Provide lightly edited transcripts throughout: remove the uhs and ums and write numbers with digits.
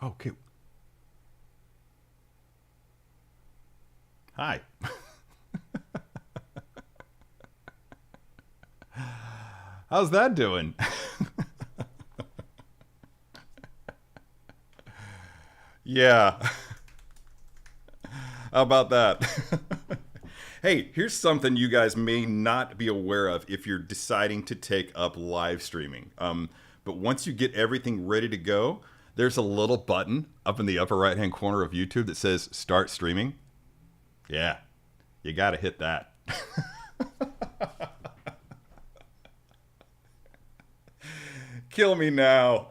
Okay. Hi. How's that doing? Yeah. How about that? Hey, here's something you guys may not be aware of if you're deciding to take up live streaming. But once you get everything ready to go, there's a little button up in the upper right hand corner of YouTube that says start streaming. Yeah, you got to hit that. Kill me now.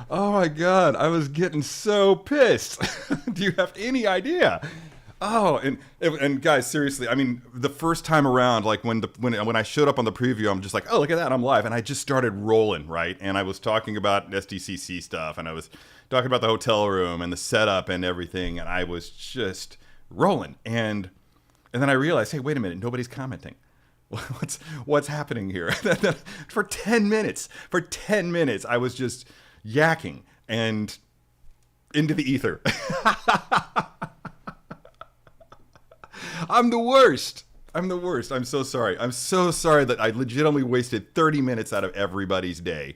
Oh my god, I was getting so pissed. Do you have any idea? Oh, and guys, seriously, I mean, the first time around, like when I showed up on the preview, I'm just like, oh, look at that, I'm live, and I just started rolling, right? And I was talking about SDCC stuff, and I was talking about the hotel room and the setup and everything, and I was just rolling, and then I realized, hey, wait a minute, nobody's commenting. What's happening here? For 10 minutes, I was just yakking and into the ether. I'm the worst. I'm the worst. I'm so sorry. I'm so sorry that I legitimately wasted 30 minutes out of everybody's day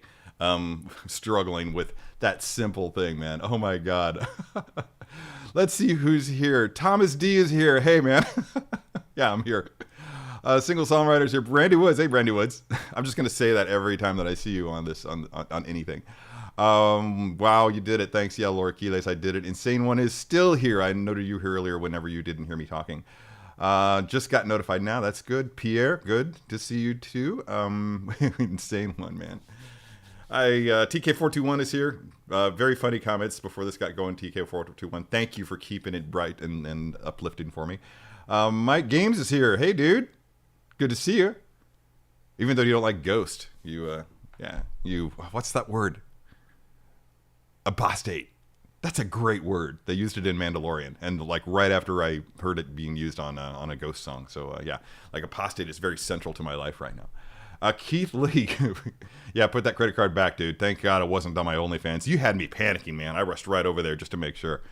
struggling with that simple thing, man. Oh my God. Let's see who's here. Thomas D is here. Hey, man. Yeah, I'm here. Single songwriters here. Brandy Woods. Hey, Brandy Woods. I'm just going to say that every time that I see you on this, on anything. Wow, you did it. Thanks. Yeah, Laura Quiles, I did it. Insane One is still here. I noted you here earlier whenever you didn't hear me talking. Just got notified now. That's good. Pierre, good to see you too. Insane One, man. TK421 is here. Very funny comments before this got going. TK421, thank you for keeping it bright and uplifting for me. Mike Games is here. Hey, dude. Good to see you. Even though you don't like Ghost, what's that word? Apostate. That's a great word. They used it in Mandalorian, and like right after I heard it being used on a Ghost song. So yeah, like apostate is very central to my life right now. Keith Lee, yeah, put that credit card back, dude. Thank God it wasn't on my OnlyFans. You had me panicking, man. I rushed right over there just to make sure.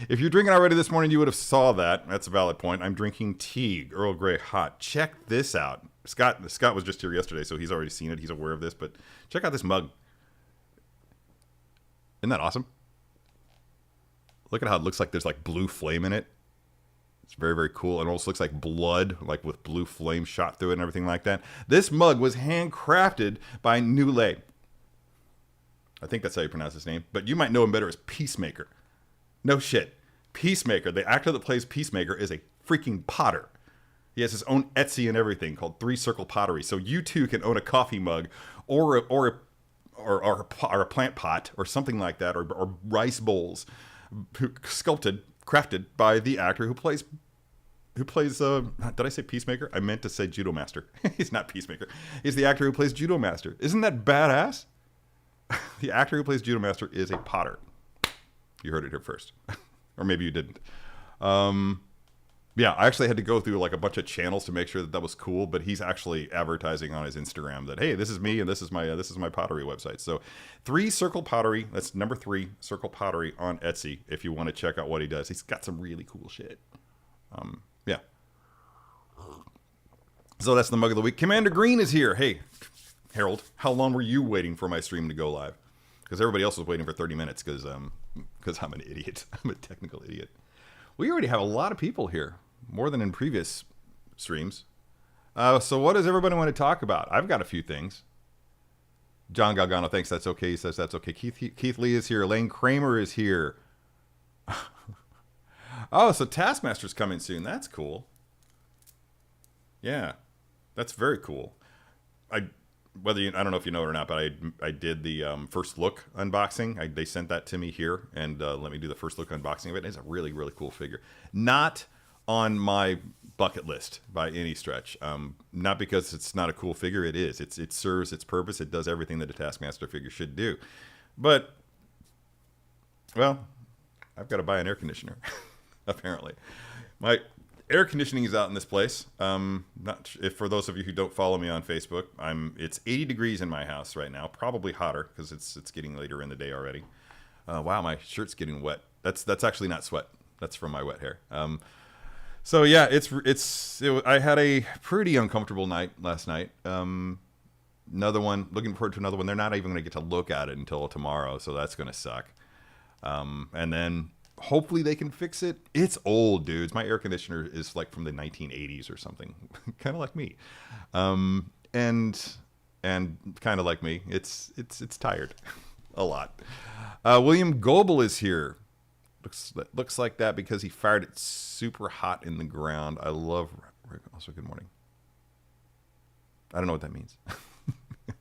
If you're drinking already this morning, you would have saw that. That's a valid point. I'm drinking tea, Earl Grey hot. Check this out. Scott was just here yesterday, so he's already seen it. He's aware of this, but check out this mug. Isn't that awesome? Look at how it looks like there's like blue flame in it. It's very, very cool. It almost looks like blood, like with blue flame shot through it and everything like that. This mug was handcrafted by Nule. I think that's how you pronounce his name, but you might know him better as Peacemaker. No shit. Peacemaker, the actor that plays Peacemaker, is a freaking potter. He has his own Etsy and everything called 3 Circle Pottery. So you too can own a coffee mug or a plant pot or something like that, or rice bowls, crafted by the actor who plays. Did I say Peacemaker? I meant to say Judo Master. He's not Peacemaker. He's the actor who plays Judo Master. Isn't that badass? The actor who plays Judo Master is a potter. You heard it here first. Or maybe you didn't. Yeah, I actually had to go through like a bunch of channels to make sure that was cool, but he's actually advertising on his Instagram that, hey, this is me and this is my pottery website. So 3 Circle Pottery, that's number 3 Circle Pottery on Etsy if you want to check out what he does. He's got some really cool shit. Yeah. So that's the mug of the week. Commander Green is here. Hey, Harold, how long were you waiting for my stream to go live? Because everybody else was waiting for 30 minutes because I'm an idiot. I'm a technical idiot. We already have a lot of people here, more than in previous streams. So what does everybody want to talk about? I've got a few things. John Galgano thinks that's okay. He says that's okay. Keith Lee is here. Lane Kramer is here. Oh, so Taskmaster's coming soon. That's cool. Yeah, that's very cool. I don't know if you know it or not, but I did the first look unboxing. They sent that to me here and let me do the first look unboxing of it. It's a really, really cool figure. Not on my bucket list by any stretch. Not because it's not a cool figure. It is. It serves its purpose. It does everything that a Taskmaster figure should do. But, well, I've got to buy an air conditioner, apparently. My air conditioning is out in this place. Not if for those of you who don't follow me on Facebook, it's 80 degrees in my house right now, probably hotter because it's getting later in the day already. Wow, my shirt's getting wet. That's actually not sweat. That's from my wet hair. So yeah, I had a pretty uncomfortable night last night. Another one, looking forward to another one. They're not even going to get to look at it until tomorrow, so that's going to suck. And then hopefully they can fix it. It's old, dudes. My air conditioner is like from the 1980s or something, kind of like me. And kind of like me, it's tired a lot. William Goebel is here. Looks like that because he fired it super hot in the ground. I love. Also, good morning. I don't know what that means.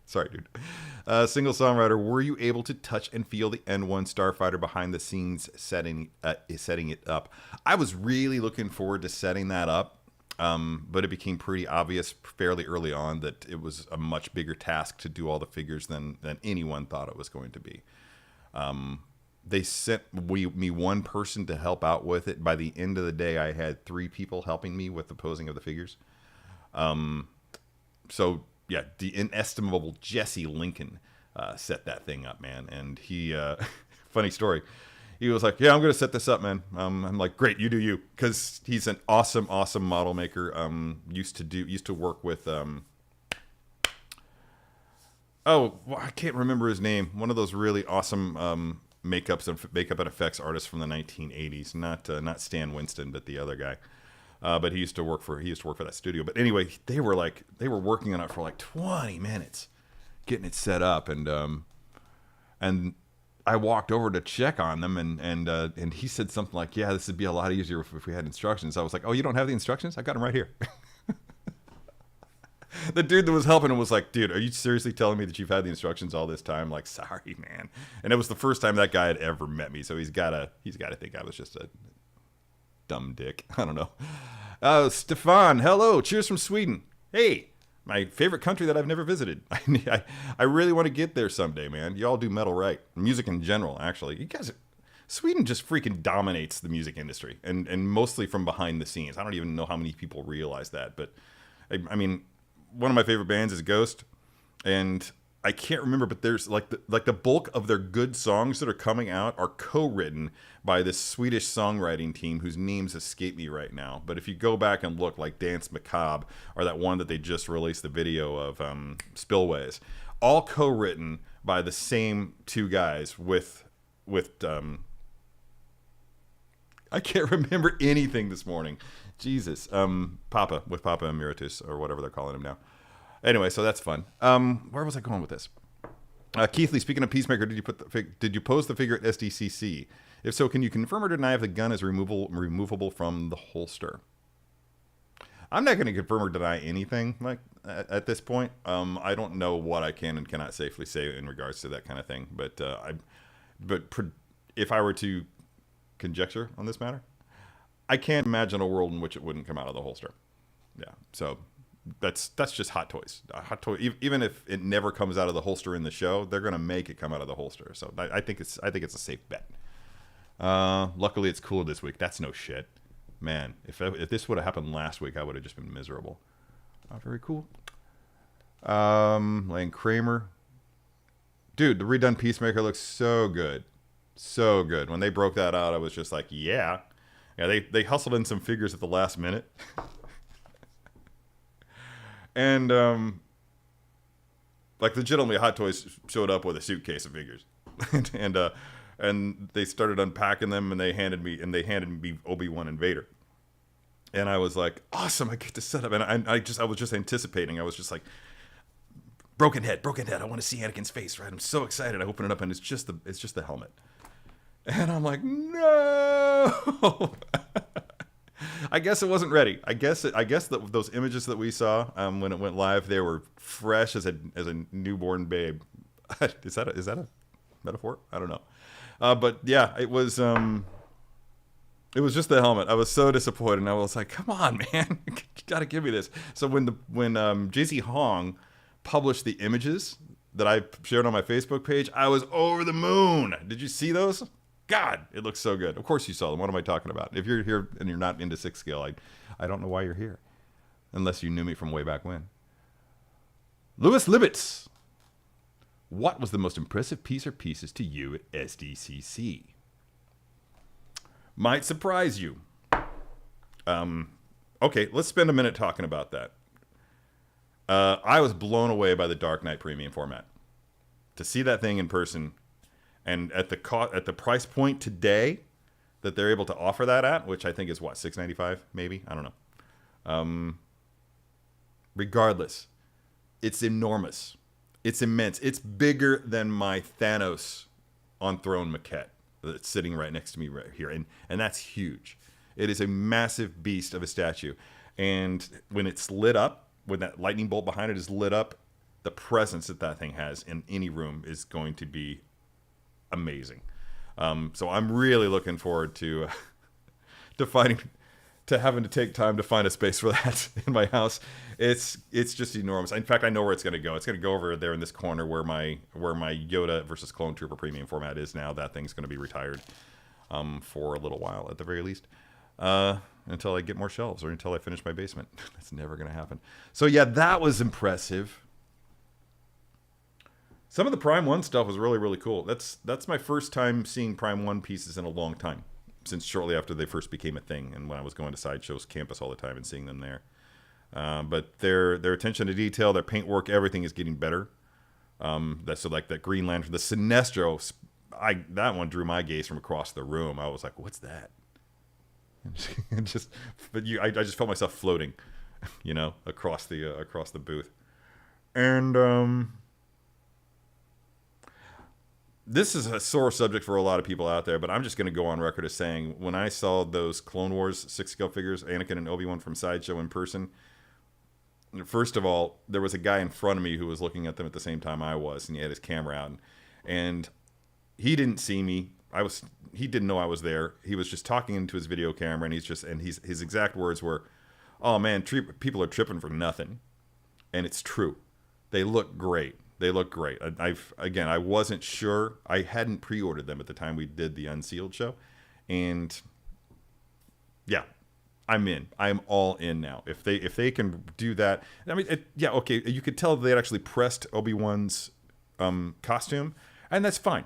Sorry, dude. Single songwriter, were you able to touch and feel the N1 Starfighter behind the scenes setting it up? I was really looking forward to setting that up, but it became pretty obvious fairly early on that it was a much bigger task to do all the figures than anyone thought it was going to be. They sent me one person to help out with it. By the end of the day, I had 3 people helping me with the posing of the figures. So yeah, the inestimable Jesse Lincoln set that thing up, man. And he, funny story, he was like, "Yeah, I'm going to set this up, man." I'm like, "Great, you do you," because he's an awesome model maker. Used to work with I can't remember his name. One of those really awesome makeup and effects artists from the 1980s. Not Stan Winston, but the other guy. But he used to work for that studio. But anyway, they were working on it for like 20 minutes, getting it set up, and I walked over to check on them, and he said something like, "Yeah, this would be a lot easier if we had instructions." I was like, "Oh, you don't have the instructions? I got them right here." The dude that was helping him was like, "Dude, are you seriously telling me that you've had the instructions all this time?" Like, sorry, man. And it was the first time that guy had ever met me, so he's gotta think I was just a dumb dick. I don't know. Stefan, hello. Cheers from Sweden. Hey, my favorite country that I've never visited. I really want to get there someday, man. Y'all do metal right. Music in general, actually. You guys, Sweden just freaking dominates the music industry, and mostly from behind the scenes. I don't even know how many people realize that, but I mean, one of my favorite bands is Ghost, and I can't remember, but there's like the bulk of their good songs that are coming out are co-written by this Swedish songwriting team whose names escape me right now. But if you go back and look, like Dance Macabre or that one that they just released the video of, Spillways, all co-written by the same 2 guys with I can't remember anything this morning. Jesus, Papa Emeritus or whatever they're calling him now. Anyway, so that's fun. Where was I going with this? Keithley, speaking of Peacemaker, did you pose the figure at SDCC? If so, can you confirm or deny if the gun is removable from the holster? I'm not going to confirm or deny anything like at this point. I don't know what I can and cannot safely say in regards to that kind of thing. But if I were to conjecture on this matter, I can't imagine a world in which it wouldn't come out of the holster. Yeah, so. That's just Hot Toys. Even if it never comes out of the holster in the show, they're gonna make it come out of the holster. So I think it's a safe bet. Luckily, it's cooler this week. That's no shit, man. If this would have happened last week, I would have just been miserable. Very cool. Lane Kramer, dude, the redone Peacemaker looks so good, so good. When they broke that out, I was just like, yeah. They hustled in some figures at the last minute. And, like, legitimately, Hot Toys showed up with a suitcase of figures, and they started unpacking them, and they handed me Obi-Wan and Vader, and I was like, awesome, I get to set up, and I was just anticipating. I was just like, broken head. I want to see Anakin's face, right? I'm so excited. I open it up, and it's just the helmet, and I'm like, no. I guess it wasn't ready. I guess that those images that we saw when it went live, they were fresh as a newborn babe. Is that a metaphor? I don't know. But yeah, it was just the helmet. I was so disappointed, and I was like, "Come on, man, you gotta give me this." So when JC Hong published the images that I shared on my Facebook page, I was over the moon. Did you see those? God, it looks so good. Of course you saw them. What am I talking about? If you're here and you're not into 6 scale, I don't know why you're here. Unless you knew me from way back when. Louis Libbets. What was the most impressive piece or pieces to you at SDCC? Might surprise you. Okay, let's spend a minute talking about that. I was blown away by the Dark Knight Premium format. To see that thing in person, and at the price point today that they're able to offer that at, which I think is what, $6.95 maybe? I don't know. Regardless, it's enormous. It's immense. It's bigger than my Thanos on throne maquette that's sitting right next to me right here, and that's huge. It is a massive beast of a statue, and when it's lit up, when that lightning bolt behind it is lit up, the presence that thing has in any room is going to be amazing. So I'm really looking forward to having to take time to find a space for that in my house. It's just enormous. In fact, I know where it's going to go. It's going to go over there in this corner where my Yoda versus Clone Trooper premium format is now. That thing's going to be retired for a little while at the very least. Until I get more shelves or until I finish my basement. That's never going to happen. So yeah, that was impressive. Some of the Prime 1 stuff was really, really cool. That's my first time seeing Prime 1 pieces in a long time, since shortly after they first became a thing and when I was going to Sideshow's campus all the time and seeing them there. But their attention to detail, their paintwork, everything is getting better. So like that Green Lantern, the Sinestro, that one drew my gaze from across the room. I was like, what's that? I just felt myself floating, across the booth. And this is a sore subject for a lot of people out there, but I'm just going to go on record as saying, when I saw those Clone Wars 6-scale figures, Anakin and Obi-Wan from Sideshow in person, first of all, there was a guy in front of me who was looking at them at the same time I was, and he had his camera out, and he didn't see me. He didn't know I was there. He was just talking into his video camera, and his exact words were, "Oh man, people are tripping for nothing," and it's true. They look great. I wasn't sure. I hadn't pre-ordered them at the time we did the Unsealed show, and yeah, I'm in. I'm all in now. If they can do that, I mean, okay. You could tell they had actually pressed Obi-Wan's costume, and that's fine.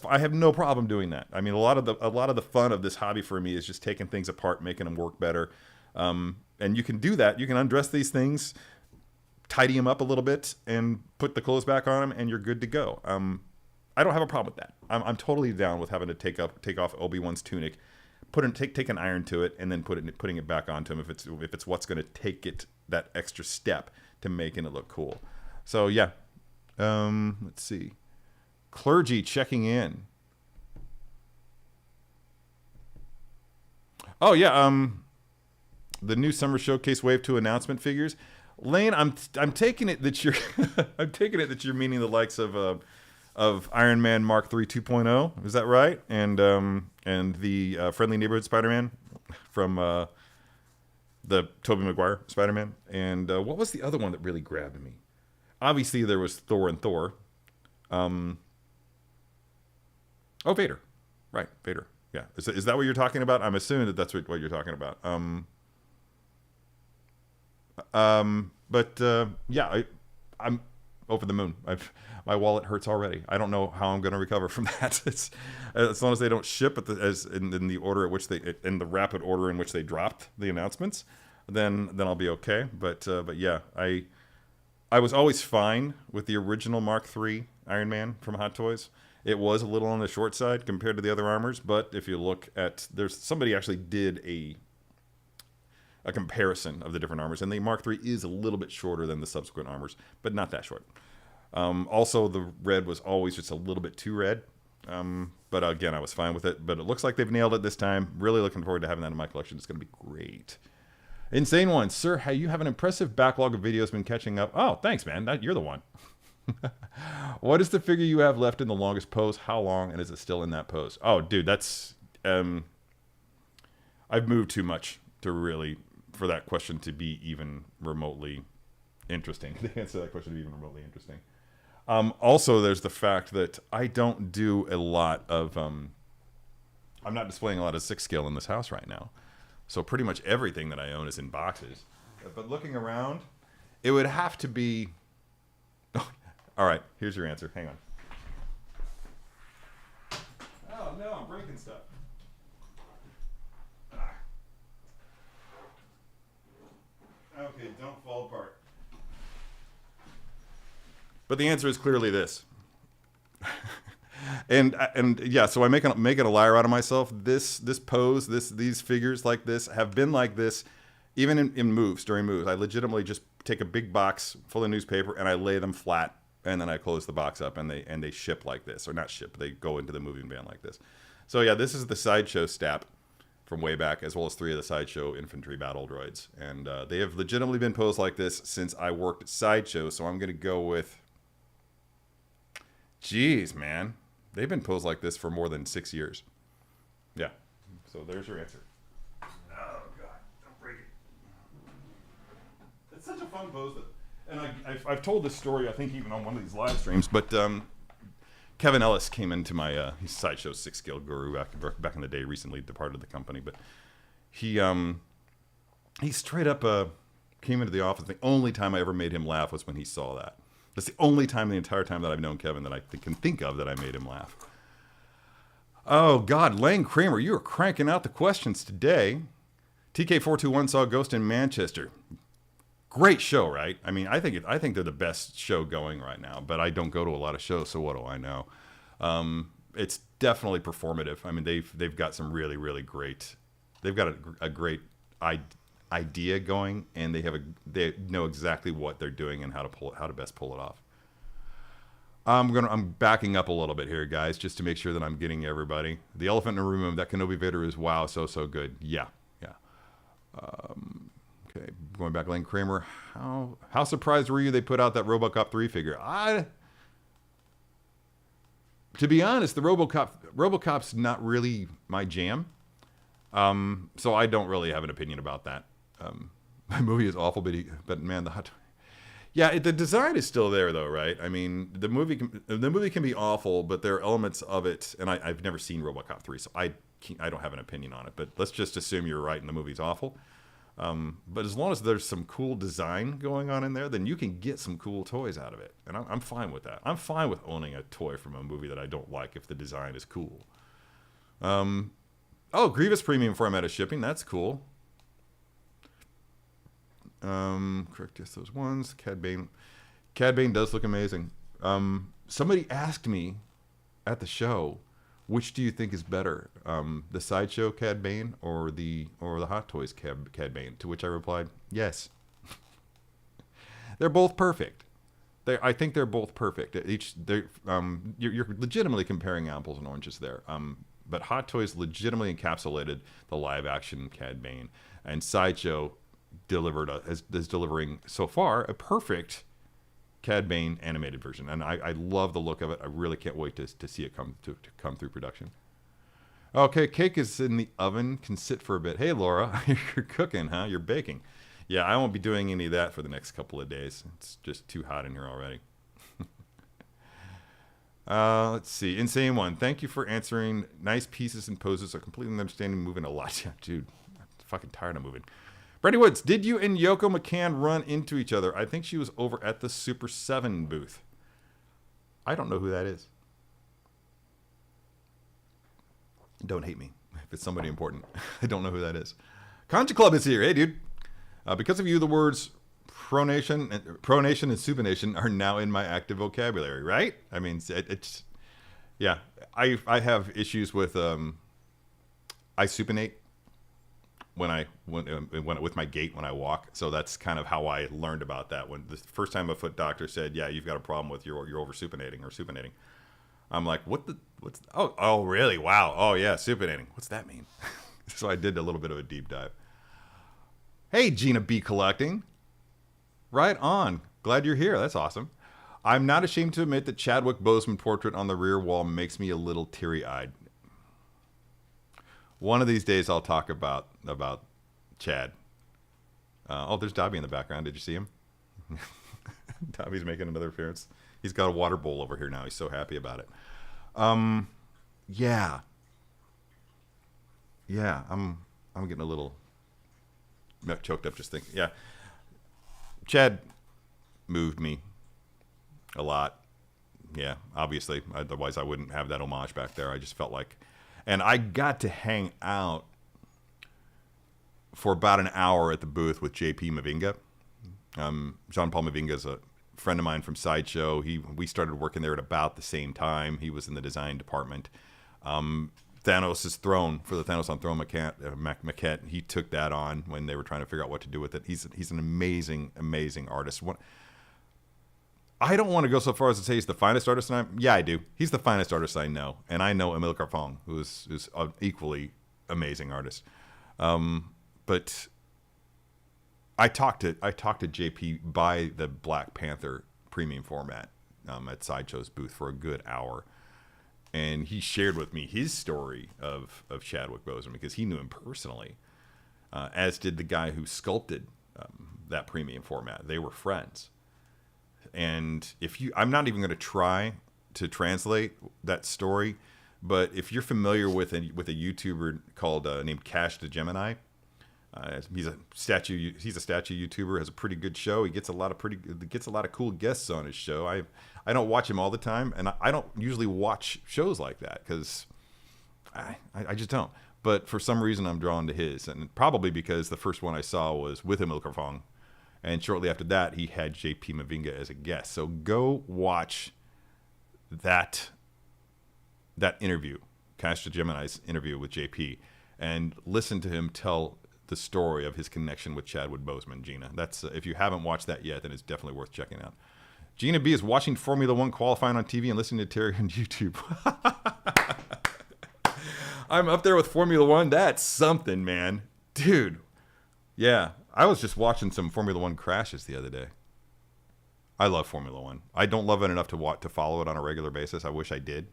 I have no problem doing that. I mean, a lot of the fun of this hobby for me is just taking things apart, making them work better. And you can do that. You can undress these things, tidy them up a little bit, and put the clothes back on them, and you're good to go. I don't have a problem with that. I'm totally down with having to take off Obi-Wan's tunic, take an iron to it, and then putting it back onto him if it's what's going to take it that extra step to making it look cool. So yeah, let's see. Clergy checking in. Oh yeah, the new Summer Showcase Wave 2 announcement figures. Lane, I'm taking it that you're meaning the likes of Iron Man Mark III 2.0. Is that right? And the Friendly Neighborhood Spider-Man from the Tobey Maguire Spider-Man. And what was the other one that really grabbed me? Obviously there was Thor and Thor. Oh, Vader. Right, Vader. Yeah. Is that what you're talking about? I'm assuming that's what you're talking about. Yeah, I'm over the moon. My wallet hurts already. I don't know how I'm going to recover from that. It's as long as they don't ship in the order at which in the rapid order in which they dropped the announcements, then I'll be okay. But yeah, I was always fine with the original Mark III Iron Man from Hot Toys. It was a little on the short side compared to the other armors, but if you look at, somebody actually did a comparison of the different armors, and the Mark III is a little bit shorter than the subsequent armors, but not that short. Also, the red was always just a little bit too red, but again, I was fine with it. But it looks like they've nailed it this time. Really looking forward to having that in my collection. It's going to be great. Insane One, sir, you have an impressive backlog of videos been catching up. Oh, thanks, man. You're the one. What is the figure you have left in the longest pose? How long, and is it still in that pose? Oh, dude, that's I've moved too much for that question to be even remotely interesting. To answer that question to be even remotely interesting. Also, there's the fact that I don't do a lot of I'm not displaying a lot of 6 scale in this house right now. So pretty much everything that I own is in boxes. But looking around, it would have to be... All right, here's your answer. Hang on. Oh, no, I'm breaking stuff. Okay, don't fall apart. But the answer is clearly this. and yeah, so I'm making a liar out of myself. This pose, these figures like this have been like this even in moves, during moves. I legitimately just take a big box full of newspaper and I lay them flat, and then I close the box up and they ship like this. Or not ship, they go into the moving van like this. So yeah, this is the Sideshow Stap from way back, as well as 3 of the Sideshow infantry battle droids. And they have legitimately been posed like this since I worked at Sideshow, so I'm going to go with... Jeez, man. They've been posed like this for more than 6 years. Yeah. So there's your answer. Oh, God. Don't break it. It's such a fun pose. And I've told this story, I think, even on one of these live streams, but... Kevin Ellis came into my he's Sideshow 6 scale guru back in the day, recently departed the company, but he straight up came into the office. The only time I ever made him laugh was when he saw that. That's the only time the entire time that I've known Kevin that I can think of that I made him laugh. Oh God, Lane Kramer, you are cranking out the questions today. TK421 saw Ghost in Manchester. Great show, right? I mean, I think they're the best show going right now, but I don't go to a lot of shows, so what do I know? It's definitely performative. I mean, they've got some really, really great. They've got a great idea going, and they know exactly what they're doing and how to best pull it off. I'm backing up a little bit here, guys, just to make sure that I'm getting everybody. The elephant in the room, that Kenobi Vader is wow, so good. Yeah. Okay, going back, Lane Kramer. How surprised were you they put out that RoboCop 3 figure? To be honest, the RoboCop's not really my jam. So I don't really have an opinion about that. The movie is awful, but man, the design is still there though, right? I mean, the movie can be awful, but there are elements of it, and I've never seen RoboCop 3, so I don't have an opinion on it. But let's just assume you're right and the movie's awful. But as long as there's some cool design going on in there, then you can get some cool toys out of it. And I'm fine with that. I'm fine with owning a toy from a movie that I don't like if the design is cool. Grievous Premium Formatted shipping. That's cool. Correct, yes, those ones. Cad Bane does look amazing. Somebody asked me at the show, which do you think is better, the Sideshow Cad Bane or the Hot Toys Cad Bane? To which I replied, yes. They're both perfect. I think they're both perfect. You're legitimately comparing apples and oranges there. But Hot Toys legitimately encapsulated the live action Cad Bane, and Sideshow is delivering so far a perfect Cad Bane animated version, and I love the look of it. I really can't wait to see it come through production. Okay, cake is in the oven, can sit for a bit. Hey Laura, you're cooking, huh? You're baking. Yeah, I won't be doing any of that for the next couple of days. It's just too hot in here already. Let's see, Insane One. Thank you for answering. Nice pieces and poses. I completely understanding moving a lot. Yeah, dude, I'm fucking tired of moving. Brandy Woods, did you and Yoko McCann run into each other? I think she was over at the Super 7 booth. I don't know who that is. Don't hate me if it's somebody important. I don't know who that is. Concha Club is here. Hey, dude. Because of you, the words pronation and supination are now in my active vocabulary, right? I mean, it's yeah. I have issues with I supinate when with my gait when I walk. So that's kind of how I learned about that. When the first time a foot doctor said, "Yeah, you've got a problem with you're over supinating or supinating," I'm like, what's oh really? Wow. Oh yeah, supinating. What's that mean? So I did a little bit of a deep dive. Hey, Gina B Collecting. Right on. Glad you're here. That's awesome. I'm not ashamed to admit that Chadwick Boseman portrait on the rear wall makes me a little teary-eyed. One of these days I'll talk about Chad. There's Dobby in the background. Did you see him? Dobby's making another appearance. He's got a water bowl over here now. He's so happy about it. Yeah. Yeah, I'm getting a little choked up just thinking. Yeah, Chad moved me a lot. Yeah, obviously. Otherwise, I wouldn't have that homage back there. I just felt like, and I got to hang out for about an hour at the booth with JP Mavinga. Jean-Paul Mavinga is a friend of mine from Sideshow. We started working there at about the same time. He was in the design department. Thanos' Throne, for the Thanos on Throne maquette, he took that on when they were trying to figure out what to do with it. He's an amazing, amazing artist. I don't want to go so far as to say he's the finest artist. Yeah, I do. He's the finest artist I know, and I know Emile Carfon, who's an equally amazing artist. But I talked to JP by the Black Panther premium format at Sideshow's booth for a good hour, and he shared with me his story of Chadwick Boseman because he knew him personally, as did the guy who sculpted that premium format. They were friends. And I'm not even going to try to translate that story, but if you're familiar with a YouTuber called named Cash the Gemini, he's a statue YouTuber, has a pretty good show. He gets a lot of cool guests on his show. I don't watch him all the time, and I don't usually watch shows like that because I just don't. But for some reason, I'm drawn to his, and probably because the first one I saw was with Emile Carfon. And shortly after that, he had JP Mavinga as a guest. So go watch that interview, Castor Gemini's interview with JP, and listen to him tell the story of his connection with Chadwick Boseman, Gina. That's if you haven't watched that yet, then it's definitely worth checking out. Gina B is watching Formula One qualifying on TV and listening to Terry on YouTube. I'm up there with Formula One. That's something, man. Dude. Yeah. I was just watching some Formula One crashes the other day. I love Formula One. I don't love it enough to follow it on a regular basis. I wish I did.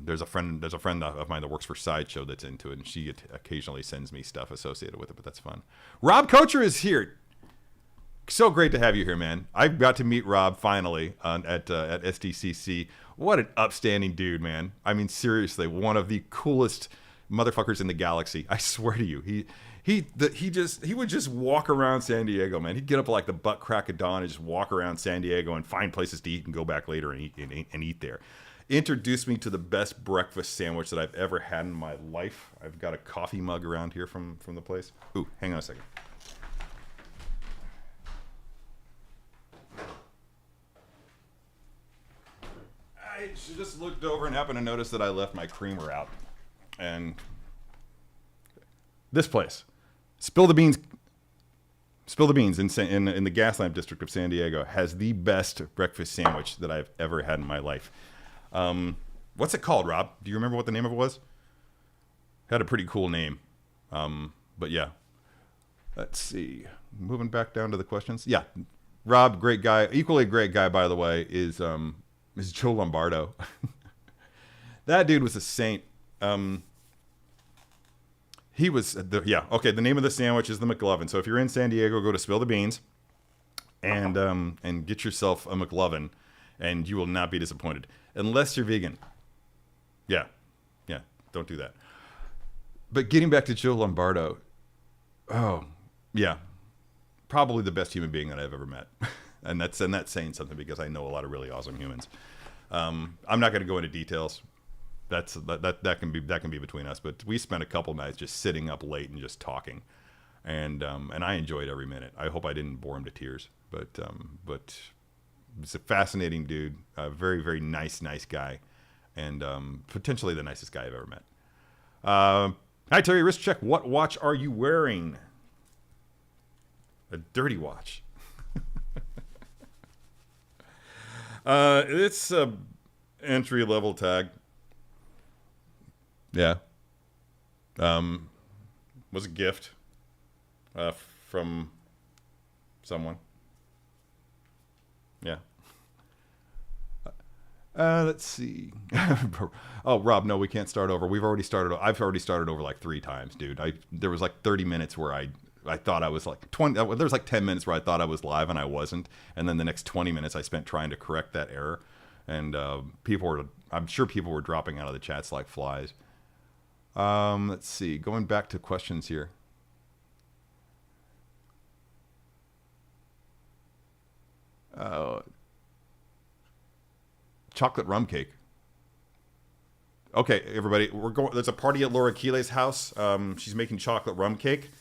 There's a friend of mine that works for Sideshow that's into it, and she occasionally sends me stuff associated with it, but that's fun. Rob Kocher is here. So great to have you here, man. I got to meet Rob finally at SDCC. What an upstanding dude, man. I mean, seriously, one of the coolest motherfuckers in the galaxy. I swear to you. He would just walk around San Diego, man. He'd get up like the butt crack of dawn and just walk around San Diego and find places to eat and go back later and eat there. Introduced me to the best breakfast sandwich that I've ever had in my life. I've got a coffee mug around here from the place. Ooh, hang on a second. I just looked over and happened to notice that I left my creamer out. And this place, Spill the Beans in the Gaslamp district of San Diego, has the best breakfast sandwich that I've ever had in my life. What's it called, Rob? Do you remember what the name of it was? Had a pretty cool name. But yeah. Let's see. Moving back down to the questions. Yeah. Rob, great guy. Equally great guy, by the way, is Joe Lombardo. That dude was a saint. He was okay. The name of the sandwich is the McLovin. So if you're in San Diego, go to Spill the Beans, and get yourself a McLovin, and you will not be disappointed, unless you're vegan. Yeah, don't do that. But getting back to Joe Lombardo, oh yeah, probably the best human being that I've ever met, and that's saying something because I know a lot of really awesome humans. I'm not going to go into details. That can be between us, but we spent a couple nights just sitting up late and just talking, and I enjoyed every minute. I hope I didn't bore him to tears, but he's a fascinating dude, a very, very nice guy, and potentially the nicest guy I've ever met. Hi Terry, wrist check. What watch are you wearing? A dirty watch. It's a entry level tag. Yeah. Was a gift from someone. Yeah. Let's see. Oh, Rob, no, we can't start over. I've already started over like 3 times, dude. There was like 30 minutes where I thought I was like 20. There was like 10 minutes where I thought I was live and I wasn't, and then the next 20 minutes I spent trying to correct that error. And I'm sure people were dropping out of the chats like flies. Let's see. Going back to questions here. Chocolate rum cake. Okay, everybody, we're going. There's a party at Laura Keeley's house. She's making chocolate rum cake.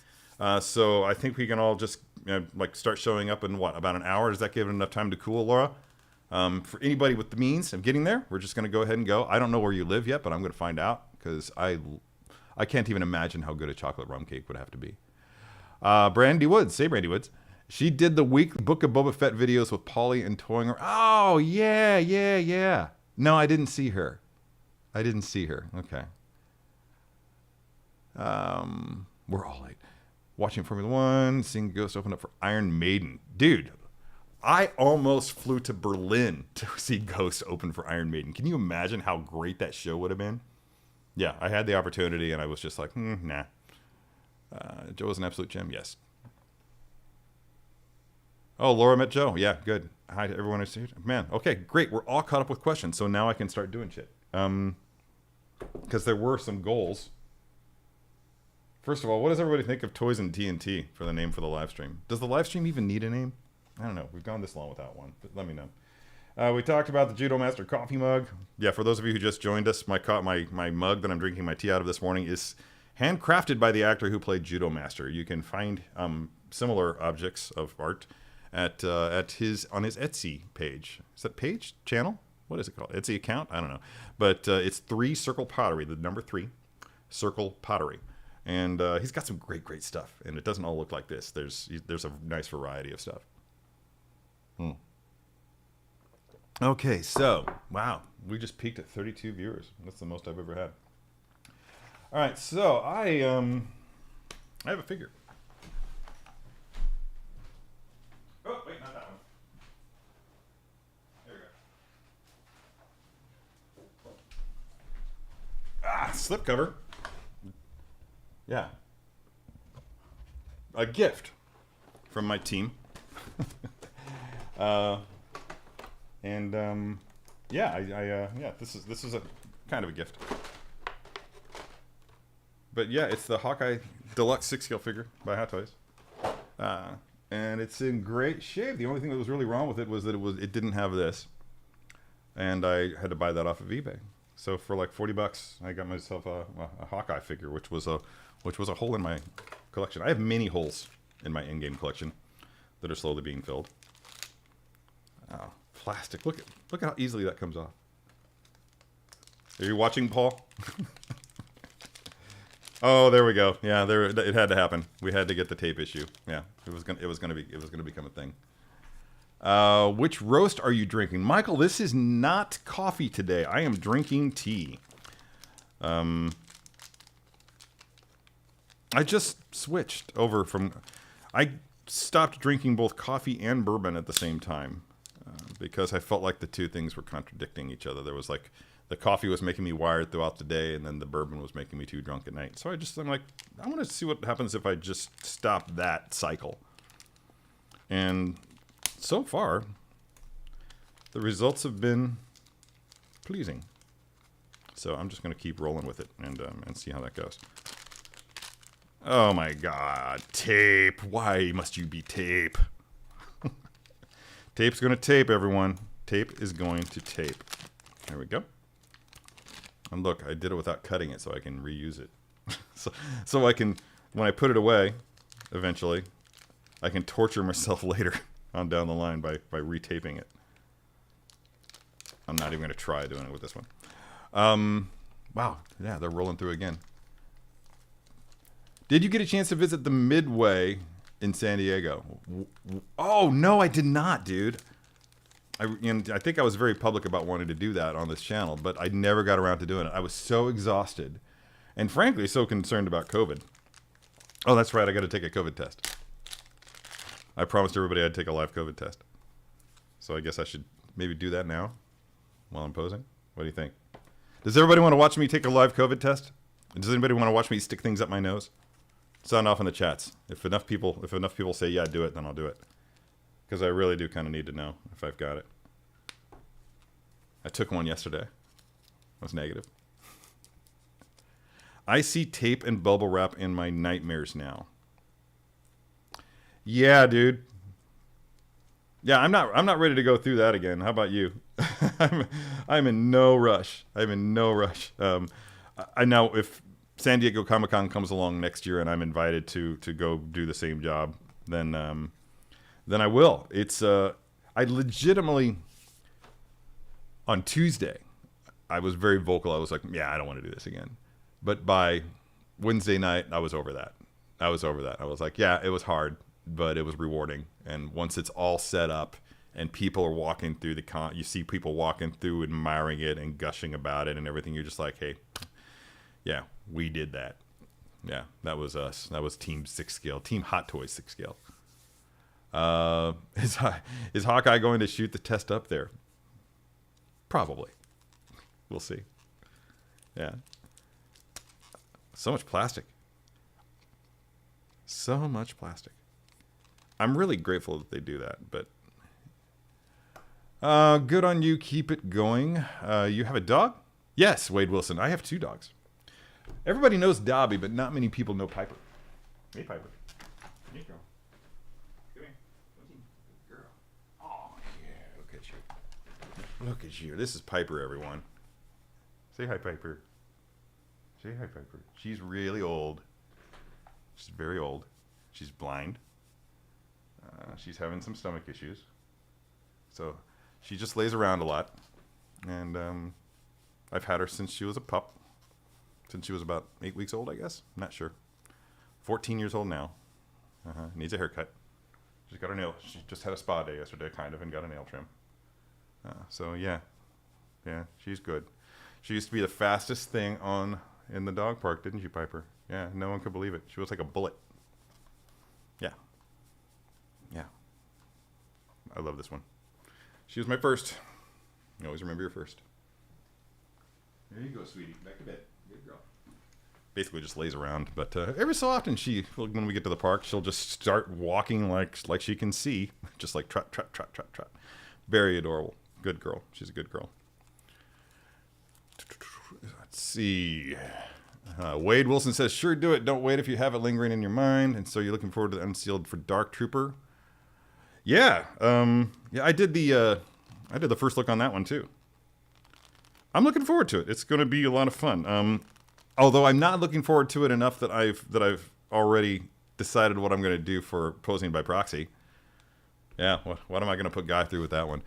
So I think we can all just like start showing up in what, about an hour? Does that give it enough time to cool, Laura? For anybody with the means of getting there, we're just going to go ahead and go. I don't know where you live yet, but I'm going to find out because I can't even imagine how good a chocolate rum cake would have to be. Brandy Woods, say Brandy Woods. She did the weekly Book of Boba Fett videos with Polly and toying her. Oh, yeah. No, I didn't see her. Okay. We're all late. Watching Formula One, seeing Ghost open up for Iron Maiden. Dude, I almost flew to Berlin to see Ghost open for Iron Maiden. Can you imagine how great that show would have been? Yeah, I had the opportunity, and I was just like, nah. Joe is an absolute gem, yes. Oh, Laura met Joe. Yeah, good. Hi to everyone. Man, okay, great. We're all caught up with questions, so now I can start doing shit. Because there were some goals. First of all, what does everybody think of Toys and TNT for the name for the live stream? Does the live stream even need a name? I don't know. We've gone this long without one, but let me know. We talked about the Judo Master coffee mug. Yeah, for those of you who just joined us, my mug that I'm drinking my tea out of this morning is handcrafted by the actor who played Judo Master. You can find similar objects of art at on his Etsy page. Is that page? Channel? What is it called? Etsy account? I don't know. But it's 3 Circle Pottery, the number 3 Circle Pottery. And he's got some great stuff. And it doesn't all look like this. There's a nice variety of stuff. Okay, so, wow. We just peaked at 32 viewers. That's the most I've ever had. All right, so I have a figure. Oh, wait, not that one. There we go. Slipcover. Yeah. A gift from my team. This is a kind of a gift. But yeah, it's the Hawkeye Deluxe 6-scale figure by Hot Toys. And it's in great shape. The only thing that was really wrong with it was that it didn't have this. And I had to buy that off of eBay. So for like $40, I got myself a Hawkeye figure, which was a hole in my collection. I have many holes in my in-game collection that are slowly being filled. Oh, plastic. Look at how easily that comes off. Are you watching, Paul? Oh, there we go. Yeah, it had to happen. We had to get the tape issue. Yeah, it was gonna become a thing. Which roast are you drinking, Michael? This is not coffee today. I am drinking tea. I just switched over from. I stopped drinking both coffee and bourbon at the same time because I felt like the two things were contradicting each other. There was like. The coffee was making me wired throughout the day, and then the bourbon was making me too drunk at night. So I'm like, I want to see what happens if I just stop that cycle. And so far, the results have been pleasing. So I'm just going to keep rolling with it and see how that goes. Oh my God, tape! Why must you be tape? Tape's going to tape, everyone. Tape is going to tape. There we go. And look, I did it without cutting it so I can reuse it. so I can, when I put it away, eventually, I can torture myself later on down the line by retaping it. I'm not even going to try doing it with this one. Wow, yeah, they're rolling through again. Did you get a chance to visit the Midway in San Diego? Oh, no, I did not, dude. I think I was very public about wanting to do that on this channel, but I never got around to doing it. I was so exhausted and frankly so concerned about COVID. Oh, that's right. I got to take a COVID test. I promised everybody I'd take a live COVID test. So I guess I should maybe do that now while I'm posing. What do you think? Does everybody want to watch me take a live COVID test? Does anybody want to watch me stick things up my nose? Sound off in the chats. If enough people say, yeah, do it, then I'll do it. Because I really do kind of need to know if I've got it. I took one yesterday. It was negative. I see tape and bubble wrap in my nightmares now. Yeah, dude. Yeah, I'm not ready to go through that again. How about you? I'm in no rush. I'm in no rush. I know if San Diego Comic-Con comes along next year and I'm invited to go do the same job, then I will. It's I legitimately on Tuesday I was very vocal. I was like, yeah, I don't want to do this again. But by Wednesday night, I was over that. I was like, yeah, it was hard, but it was rewarding. And once it's all set up and people are walking through the con, you see people walking through, admiring it and gushing about it and everything. You're just like, hey, yeah, we did that. Yeah, that was us. That was Team 6 Scale, Team Hot Toys 6 Scale. Is Hawkeye going to shoot the test up there? Probably. We'll see. Yeah. So much plastic. So much plastic. I'm really grateful that they do that, but good on you. Keep it going. You have a dog? Yes, Wade Wilson. I have 2 dogs. Everybody knows Dobby, but not many people know Piper. Hey, Piper. Hey, girl. Come here. Good girl. Oh, yeah. Look at you. Look at you. This is Piper, everyone. Say hi, Piper. Say hi, Piper. She's really old. She's very old. She's blind. She's having some stomach issues. So she just lays around a lot. And I've had her since she was a pup. Since she was about 8 weeks old, I guess. I'm not sure. 14 years old now. Needs a haircut. She's got her nail. She just had a spa day yesterday, kind of, and got a nail trim. So yeah. Yeah, she's good. She used to be the fastest thing in the dog park, didn't you, Piper? Yeah, no one could believe it. She was like a bullet. Yeah. Yeah. I love this one. She was my first. You always remember your first. There you go, sweetie. Back to bed. Good girl. Basically just lays around, but every so often when we get to the park, she'll just start walking like she can see, just like trot, trot, trot, trot, trot. Very adorable. Good girl. She's a good girl. Let's see. Wade Wilson says, sure do it. Don't wait if you have it lingering in your mind. And so you're looking forward to the Unsealed for Dark Trooper. Yeah. Yeah, I did the first look on that one too. I'm looking forward to it. It's going to be a lot of fun. Although I'm not looking forward to it enough that I've already decided what I'm going to do for posing by proxy. Yeah, what am I going to put Guy through with that one?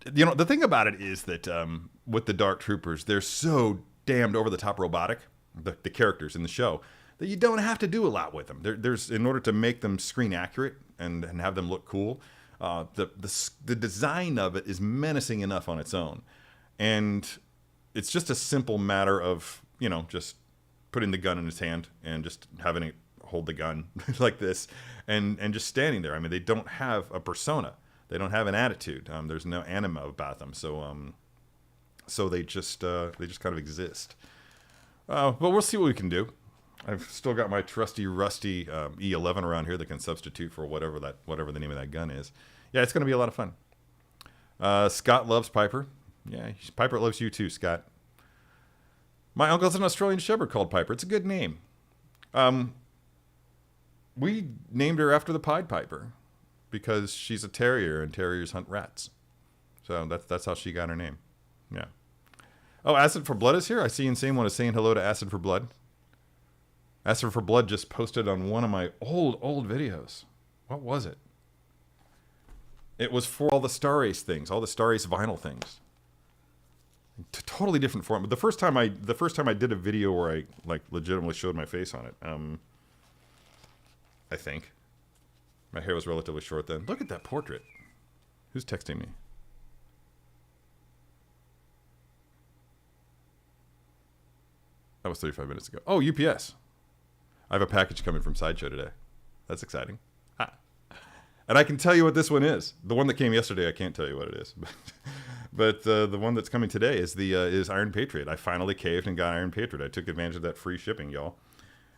The thing about it is that with the Dark Troopers, they're so damned over-the-top robotic, the characters in the show, that you don't have to do a lot with them. There's in order to make them screen accurate and have them look cool, the design of it is menacing enough on its own. And it's just a simple matter of, just putting the gun in his hand and just having it hold the gun like this and just standing there. I mean, they don't have a persona. They don't have an attitude. There's no anima about them. So they just kind of exist. But we'll see what we can do. I've still got my trusty, rusty E11 around here that can substitute for whatever the name of that gun is. Yeah, it's going to be a lot of fun. Scott loves Piper. Yeah, Piper loves you too, Scott. My uncle's an Australian Shepherd called Piper. It's a good name. We named her after the Pied Piper because she's a terrier and terriers hunt rats. So that's how she got her name. Yeah. Oh, Acid for Blood is here. I see Insane One is saying hello to Acid for Blood. Acid for Blood just posted on one of my old videos. What was it? It was for all the Star Ace things, all the Star Ace vinyl things. Totally different form. But the first time I did a video where I legitimately showed my face on it, I think my hair was relatively short then. Look at that portrait. Who's texting me? That was 35 minutes ago. Oh, UPS. I have a package coming from Sideshow today. That's exciting. And I can tell you what this one is. The one that came yesterday, I can't tell you what it is. But the one that's coming today is Iron Patriot. I finally caved and got Iron Patriot. I took advantage of that free shipping, y'all.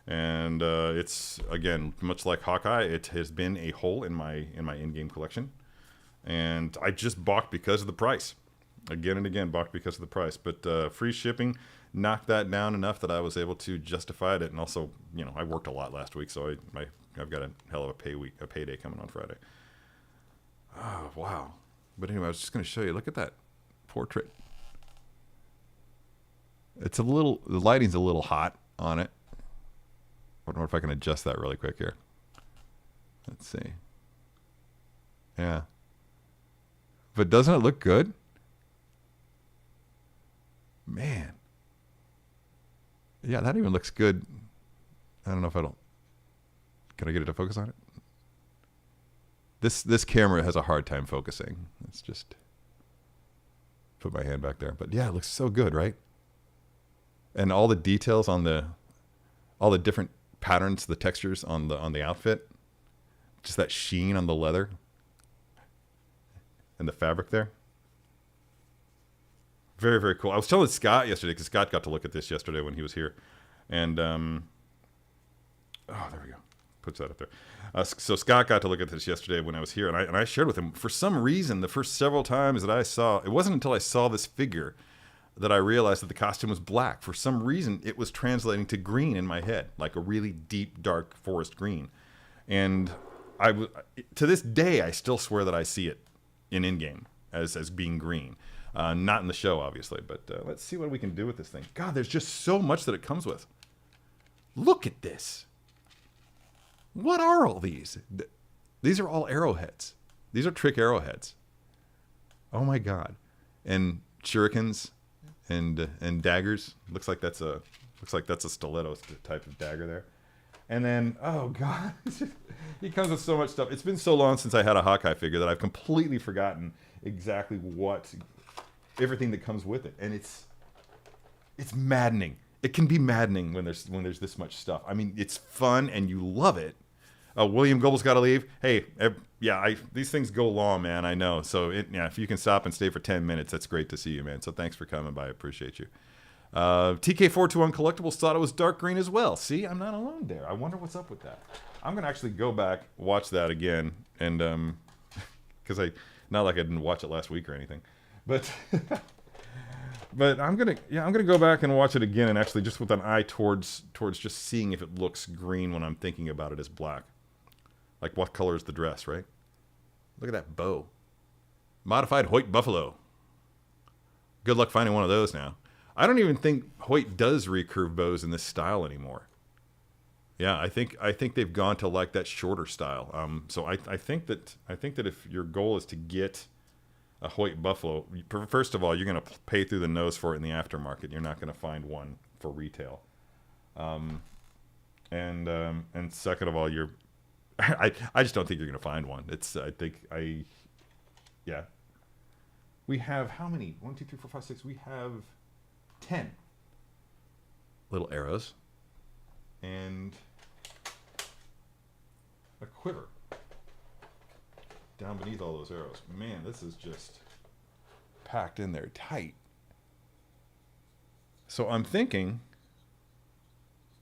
And it's, again, much like Hawkeye, it has been a hole in my in-game collection. And I just balked because of the price. Again and again, balked because of the price. But free shipping knocked that down enough that I was able to justify it. And also, I worked a lot last week, so I've got a hell of a payday coming on Friday. Oh, wow. But anyway, I was just going to show you. Look at that portrait. The lighting's a little hot on it. I wonder if I can adjust that really quick here. Let's see. Yeah. But doesn't it look good? Man. Yeah, that even looks good. I don't know if can I get it to focus on it? This camera has a hard time focusing. Let's just put my hand back there. But yeah, it looks so good, right? And all the details on all the different patterns, the textures on the outfit, just that sheen on the leather and the fabric there. Very, very cool. I was telling Scott yesterday, because Scott got to look at this yesterday when he was here. And, oh, there we go. Puts that up there. So Scott got to look at this yesterday when I was here, and I shared with him. For some reason, the first several times that I saw, it wasn't until I saw this figure that I realized that the costume was black. For some reason, it was translating to green in my head, like a really deep, dark forest green. And to this day, I still swear that I see it in-game as being green. Not in the show, obviously, but let's see what we can do with this thing. God, there's just so much that it comes with. Look at this. What are all these? These are all arrowheads. These are trick arrowheads. Oh my God. And shurikens and daggers. Looks like that's a stiletto type of dagger there. And then, oh God, he comes with so much stuff. It's been so long since I had a Hawkeye figure that I've completely forgotten exactly everything that comes with it. And it's maddening. It can be maddening when there's this much stuff. I mean, it's fun and you love it. William Goebel's got to leave. Hey, these things go long, man. I know. So if you can stop and stay for 10 minutes, that's great to see you, man. So thanks for coming by. I appreciate you. TK42 Uncollectibles thought it was dark green as well. See, I'm not alone there. I wonder what's up with that. I'm gonna actually go back, watch that again, and because not like I didn't watch it last week or anything, but but I'm gonna go back and watch it again, and actually just with an eye towards just seeing if it looks green when I'm thinking about it as black. Like, what color is the dress, right? Look at that bow. Modified Hoyt Buffalo. Good luck finding one of those now. I don't even think Hoyt does recurve bows in this style anymore. Yeah, I think they've gone to like that shorter style. So I think that if your goal is to get a Hoyt Buffalo, first of all, you're going to pay through the nose for it in the aftermarket. You're not going to find one for retail. And second of all, I just don't think you're going to find one. We have how many? 1, 2, 3, 4, 5, 6. We have 10 little arrows and a quiver down beneath all those arrows. Man, this is just packed in there tight. So I'm thinking,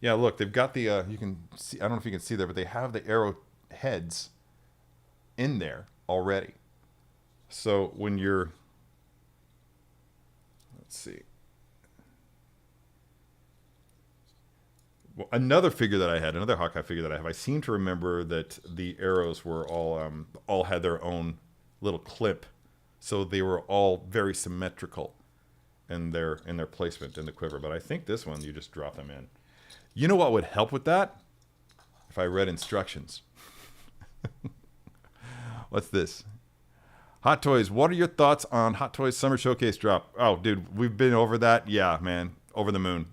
yeah, look, they've got the, you can see, I don't know if you can see there, but they have the arrow heads in there already. So when you're, let's see. Well, another Hawkeye figure that I have, I seem to remember that the arrows were all had their own little clip, so they were all very symmetrical in their placement in the quiver. But I think this one, you just drop them in. You know what would help with that? If I read instructions. What's this? Hot Toys, what are your thoughts on Hot Toys Summer Showcase drop? Oh, dude, we've been over that. Yeah, man, over the moon.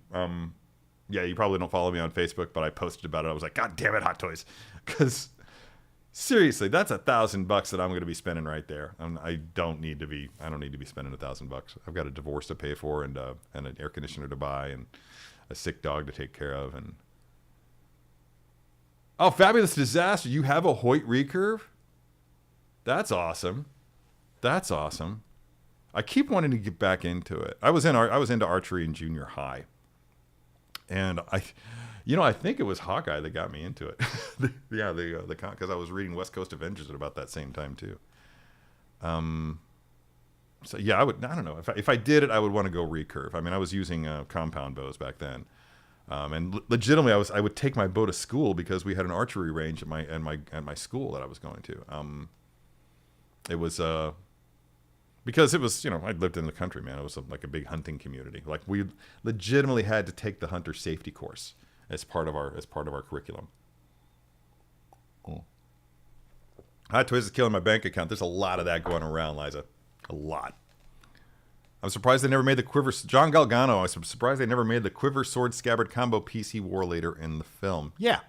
Yeah, you probably don't follow me on Facebook, but I posted about it. I was like, God damn it, Hot Toys. Because, seriously, that's $1,000 that I'm going to be spending right there. I don't need to be spending $1,000. I've got a divorce to pay for and an air conditioner to buy and a sick dog to take care of. And oh, Fabulous Disaster, you have a Hoyt recurve? That's awesome. That's awesome. I keep wanting to get back into it. I was into archery in junior high. And I think it was Hawkeye that got me into it. Yeah, because I was reading West Coast Avengers at about that same time too. So yeah, I don't know. If I did it, I would want to go recurve. I mean, I was using compound bows back then. And legitimately, I would take my bow to school because we had an archery range at my school that I was going to. It was because it was, I lived in the country, man. It was like a big hunting community. Like we legitimately had to take the hunter safety course as part of our curriculum. Oh. Hot Toys is killing my bank account. There's a lot of that going around, Liza. A lot. I'm surprised they never made the quiver. John Galgano, I'm surprised they never made the quiver sword scabbard combo piece he wore later in the film. Yeah.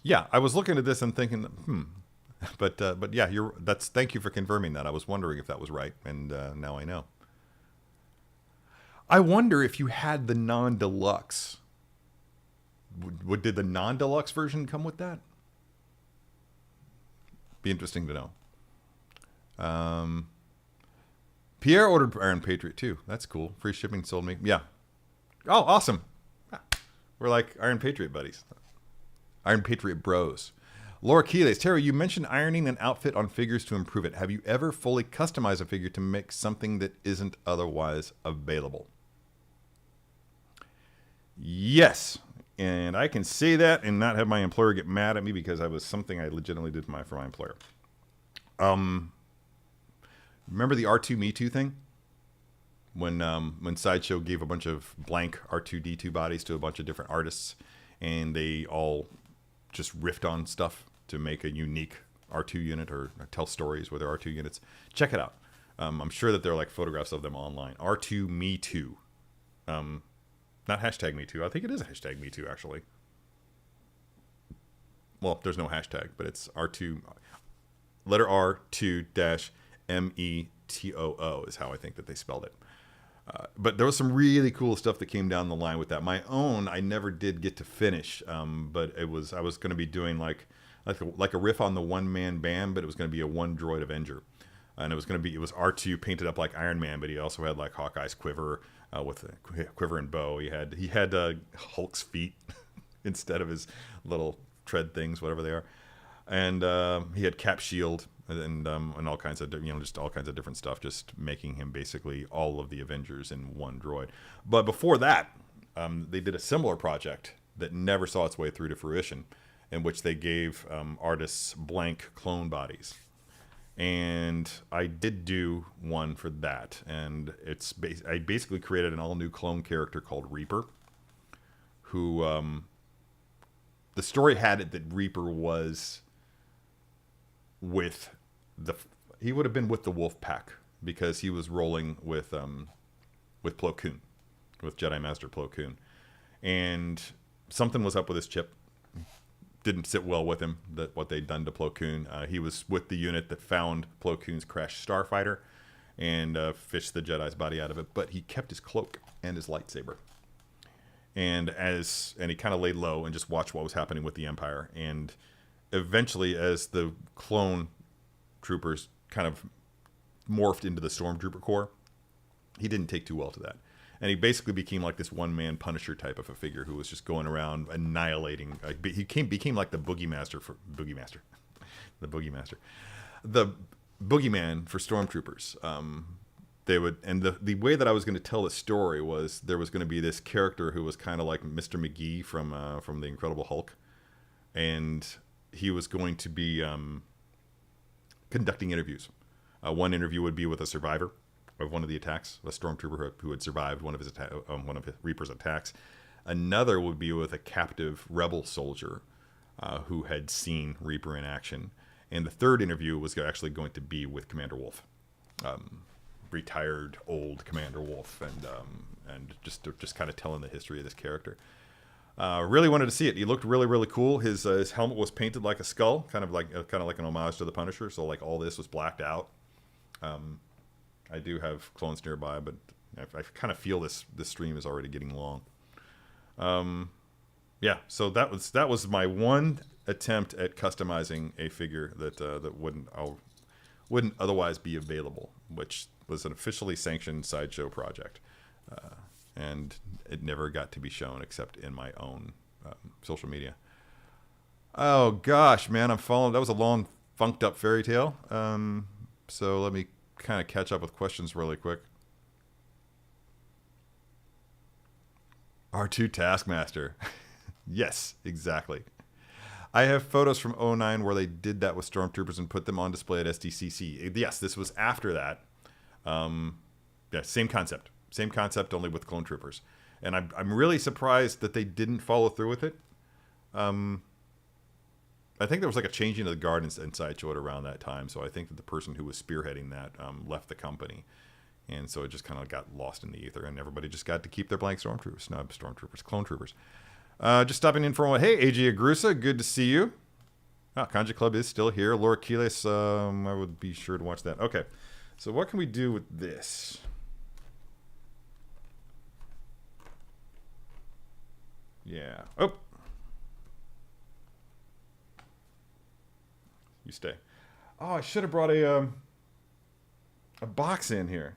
Yeah, I was looking at this and thinking, But yeah, thank you for confirming that. I was wondering if that was right, and now I know. I wonder if you had the non-deluxe. Did the non-deluxe version come with that? Be interesting to know. Pierre ordered Iron Patriot too. That's cool. Free shipping sold me. Yeah. Oh, awesome. We're like Iron Patriot buddies. Iron Patriot bros. Laura Keeley, Terry, you mentioned ironing an outfit on figures to improve it. Have you ever fully customized a figure to make something that isn't otherwise available? Yes. And I can say that and not have my employer get mad at me because I was something I legitimately did for my employer. Remember the R2 Me Too thing? When Sideshow gave a bunch of blank R2D2 bodies to a bunch of different artists, and they all just riffed on stuff to make a unique R2 unit or tell stories with their R2 units. Check it out. I'm sure that there are like photographs of them online. R2 Me Too. Not hashtag Me Too. I think it is a hashtag Me Too, actually. Well, there's no hashtag, but it's R2, letter R2 dash METOO is how I think that they spelled it. But there was some really cool stuff that came down the line with that. My own, I never did get to finish, but I was going to be doing like a riff on the one-man band, but it was going to be a one-droid Avenger. And it was R2 painted up like Iron Man, but he also had like Hawkeye's quiver with a quiver and bow. He had Hulk's feet instead of his little tread things, whatever they are. And he had Cap shield and all kinds of just all kinds of different stuff, just making him basically all of the Avengers in one droid. But before that, they did a similar project that never saw its way through to fruition, in which they gave artists blank clone bodies. And I did do one for that, and I basically created an all new clone character called Reaper, who the story had it that Reaper was he would have been with the Wolf Pack because he was rolling with Plo Koon, with Jedi Master Plo Koon, and something was up with his chip. Didn't sit well with him, what they'd done to Plo Koon. He was with the unit that found Plo Koon's crashed starfighter and fished the Jedi's body out of it, but he kept his cloak and his lightsaber. And he kind of laid low and just watched what was happening with the Empire. And eventually, as the clone troopers kind of morphed into the Stormtrooper Corps, he didn't take too well to that. And he basically became like this one-man Punisher type of a figure who was just going around annihilating. He became like the Boogeymaster. The Boogeyman for Stormtroopers. The way that I was going to tell the story was there was going to be this character who was kind of like Mr. McGee from the Incredible Hulk, and he was going to be conducting interviews. One interview would be with a survivor of one of the attacks, a stormtrooper who had survived one of his Reaper's attacks. Another would be with a captive rebel soldier who had seen Reaper in action. And the third interview was actually going to be with Commander Wolf, retired old Commander Wolf, and just kind of telling the history of this character. Really wanted to see it. He looked really, really cool. His helmet was painted like a skull, kind of like an homage to the Punisher. So like all this was blacked out. I do have clones nearby, but I kind of feel this stream is already getting long. Yeah, so that was my one attempt at customizing a figure that wouldn't otherwise be available, which was an officially sanctioned Sideshow project, and it never got to be shown except in my own social media. Oh gosh, man, I'm following. That was a long, funked up fairy tale. so let me kind of catch up with questions really quick. R2 Taskmaster. Yes, exactly. I have photos from 09 where they did that with stormtroopers and put them on display at SDCC. Yes, this was after that. Yeah, same concept. Same concept, only with clone troopers. And I'm really surprised that they didn't follow through with it. I think there was like a changing of the guard inside Chode around that time. So I think that the person who was spearheading that left the company. And so it just kind of got lost in the ether. And everybody just got to keep their blank stormtroopers. Not stormtroopers, clone troopers. Just stopping in for a while. Hey, AG Agrusa, good to see you. Oh, Kanji Club is still here. Laura Keelis, I would be sure to watch that. Okay, so what can we do with this? Yeah. Oh. You stay. Oh, I should have brought a box in here.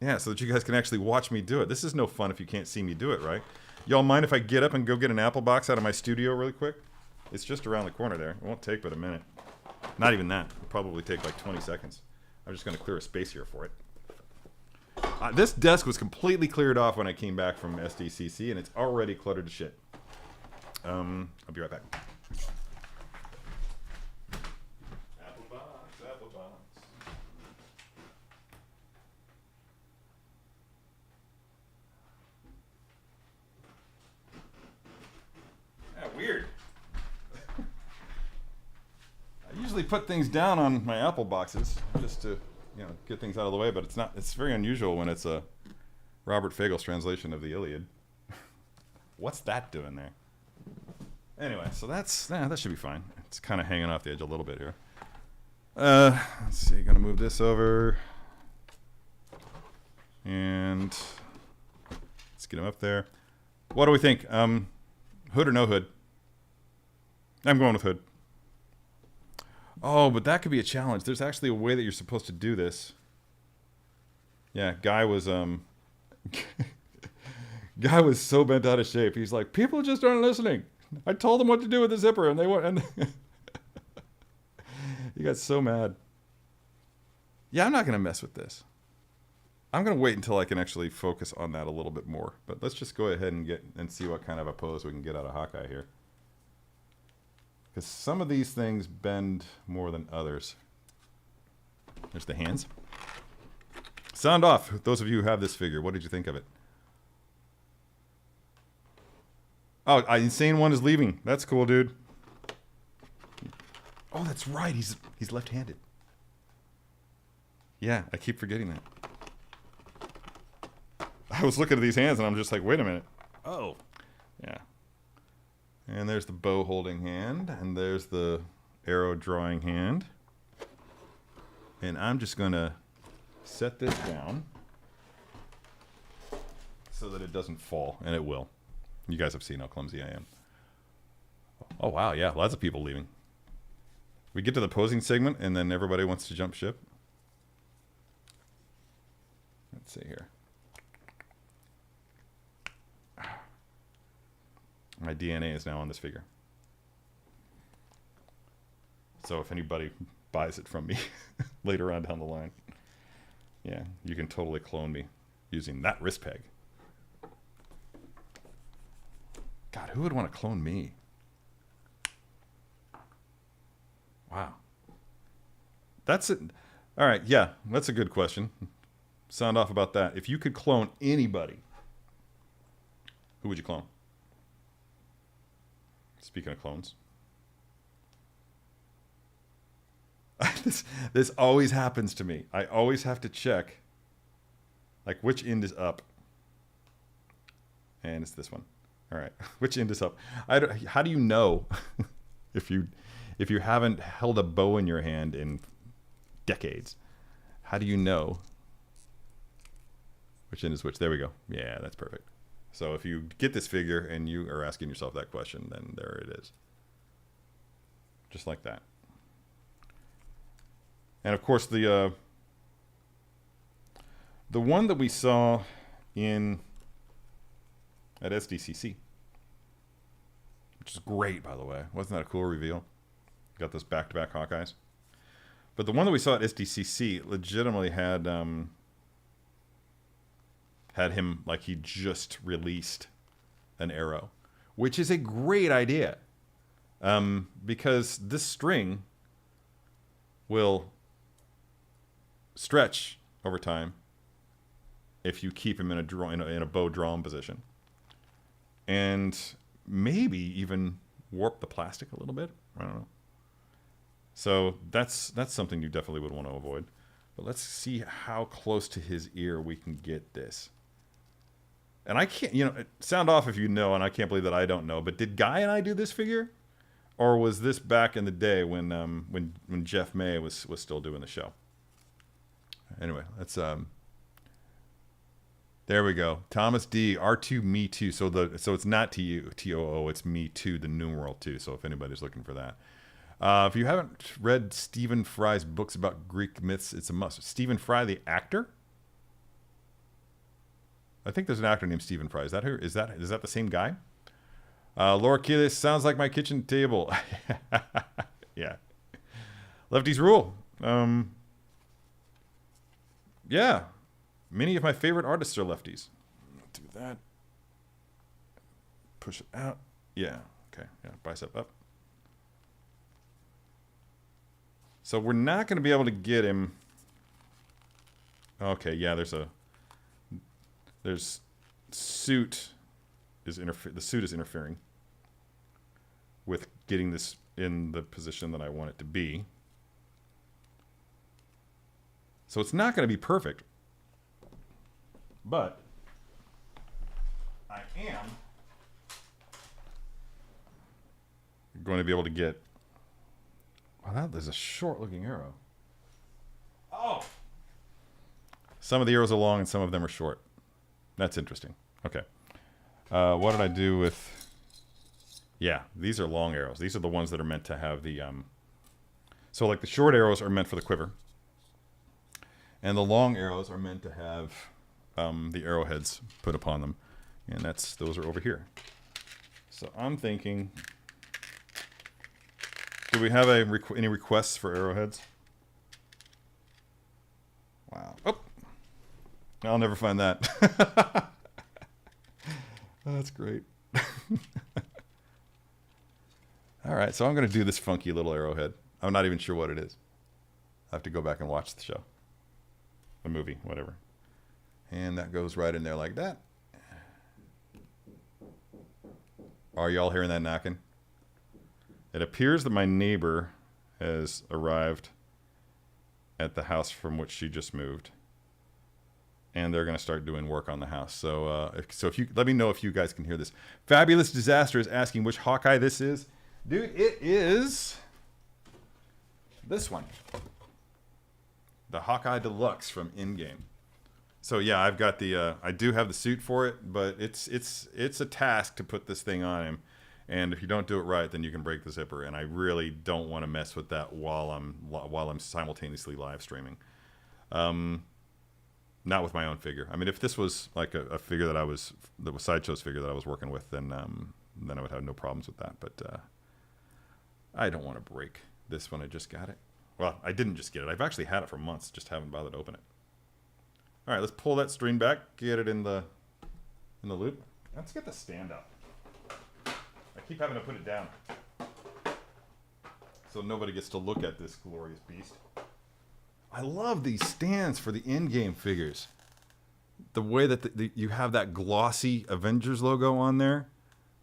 Yeah, so that you guys can actually watch me do it. This is no fun if you can't see me do it, right? Y'all mind if I get up and go get an Apple box out of my studio really quick? It's just around the corner there. It won't take but a minute. Not even that. It'll probably take like 20 seconds. I'm just going to clear a space here for it. This desk was completely cleared off when I came back from SDCC, and it's already cluttered to shit. I'll be right back. Apple box, Apple box. Weird. I usually put things down on my Apple boxes just to, you know, get things out of the way, but it's not. It's very unusual when it's a Robert Fagel's translation of the Iliad. What's that doing there? Anyway, so that should be fine. It's kind of hanging off the edge a little bit here. Let's see. Gonna move this over, and let's get him up there. What do we think? Hood or no hood? I'm going with hood. Oh, but that could be a challenge. There's actually a way that you're supposed to do this. Yeah, guy was guy was so bent out of shape. He's like, people just aren't listening. I told them what to do with the zipper, and they went. And he got so mad. Yeah, I'm not gonna mess with this. I'm gonna wait until I can actually focus on that a little bit more. But let's just go ahead and see what kind of a pose we can get out of Hawkeye here. Because some of these things bend more than others. There's the hands. Sound off. Those of you who have this figure, what did you think of it? Oh, Insane One is leaving. That's cool, dude. Oh, that's right. He's left-handed. Yeah, I keep forgetting that. I was looking at these hands and I'm just like, wait a minute. Oh, yeah. And there's the bow holding hand, and there's the arrow drawing hand. And I'm just gonna set this down so that it doesn't fall, and it will. You guys have seen how clumsy I am. Oh wow, yeah, lots of people leaving. We get to the posing segment, and then everybody wants to jump ship. Let's see here. My DNA is now on this figure. So if anybody buys it from me later on down the line, yeah, you can totally clone me using that wrist peg. God, who would want to clone me? Wow. That's it. All right, yeah, that's a good question. Sound off about that. If you could clone anybody, who would you clone? Speaking of clones. This always happens to me. I always have to check, like, which end is up. And it's this one. All right, which end is up? How do you know if you haven't held a bow in your hand in decades? How do you know which end is which? There we go. Yeah, that's perfect. So if you get this figure and you are asking yourself that question, then there it is. Just like that. And of course the one that we saw at SDCC, which is great, by the way. Wasn't that a cool reveal? Got those back-to-back Hawkeyes. But the one that we saw at SDCC legitimately had him like he just released an arrow, which is a great idea, because this string will stretch over time if you keep him in a bow drawn position, and maybe even warp the plastic a little bit. I don't know. So that's something you definitely would want to avoid. But let's see how close to his ear we can get this. And I can't, sound off if you know, and I can't believe that I don't know. But did Guy and I do this figure, or was this back in the day when Jeff May was still doing the show? Anyway, let's there we go. Thomas D, R2 Me Too. So it's not TOO, it's Me Too, the numeral 2. So if anybody's looking for that. If you haven't read Stephen Fry's books about Greek myths, it's a must. Stephen Fry, the actor? I think there's an actor named Stephen Fry. Is that who? Is that the same guy? Laura Keelis, sounds like my kitchen table. Yeah. Lefties rule. Yeah. Many of my favorite artists are lefties. Do that. Push it out. Yeah. Okay. Yeah. Bicep up. So we're not going to be able to get him. Okay, yeah, the suit is interfering with getting this in the position that I want it to be. So it's not going to be perfect. But I am going to be able to get. Wow, there's a short-looking arrow. Oh! Some of the arrows are long and some of them are short. That's interesting. Okay. What did I do with... Yeah, these are long arrows. These are the ones that are meant to have the... So, like, the short arrows are meant for the quiver. And the long arrows are meant to have the arrowheads put upon them. And those are over here. So, I'm thinking... Do we have any requests for arrowheads? Wow. Oh! I'll never find that. Oh, that's great. All right, so I'm going to do this funky little arrowhead. I'm not even sure what it is. I have to go back and watch the show. The movie, whatever. And that goes right in there like that. Are y'all hearing that knocking? It appears that my neighbor has arrived at the house from which she just moved. And they're going to start doing work on the house. So if you let me know if you guys can hear this. Fabulous Disaster is asking which Hawkeye this is. Dude, it is this one. The Hawkeye Deluxe from In-Game. So yeah, I've got the I do have the suit for it, but it's a task to put this thing on him. And if you don't do it right, then you can break the zipper. And I really don't want to mess with that while I'm simultaneously live streaming. Not with my own figure. I mean, if this was like a figure that was Sideshow's figure that I was working with, then I would have no problems with that. But I don't want to break this when I just got it. Well, I didn't just get it. I've actually had it for months, just haven't bothered to open it. All right, let's pull that string back, get it in the loop. Let's get the stand up. I keep having to put it down so nobody gets to look at this glorious beast. I love these stands for the in-game figures. The way that you have that glossy Avengers logo on there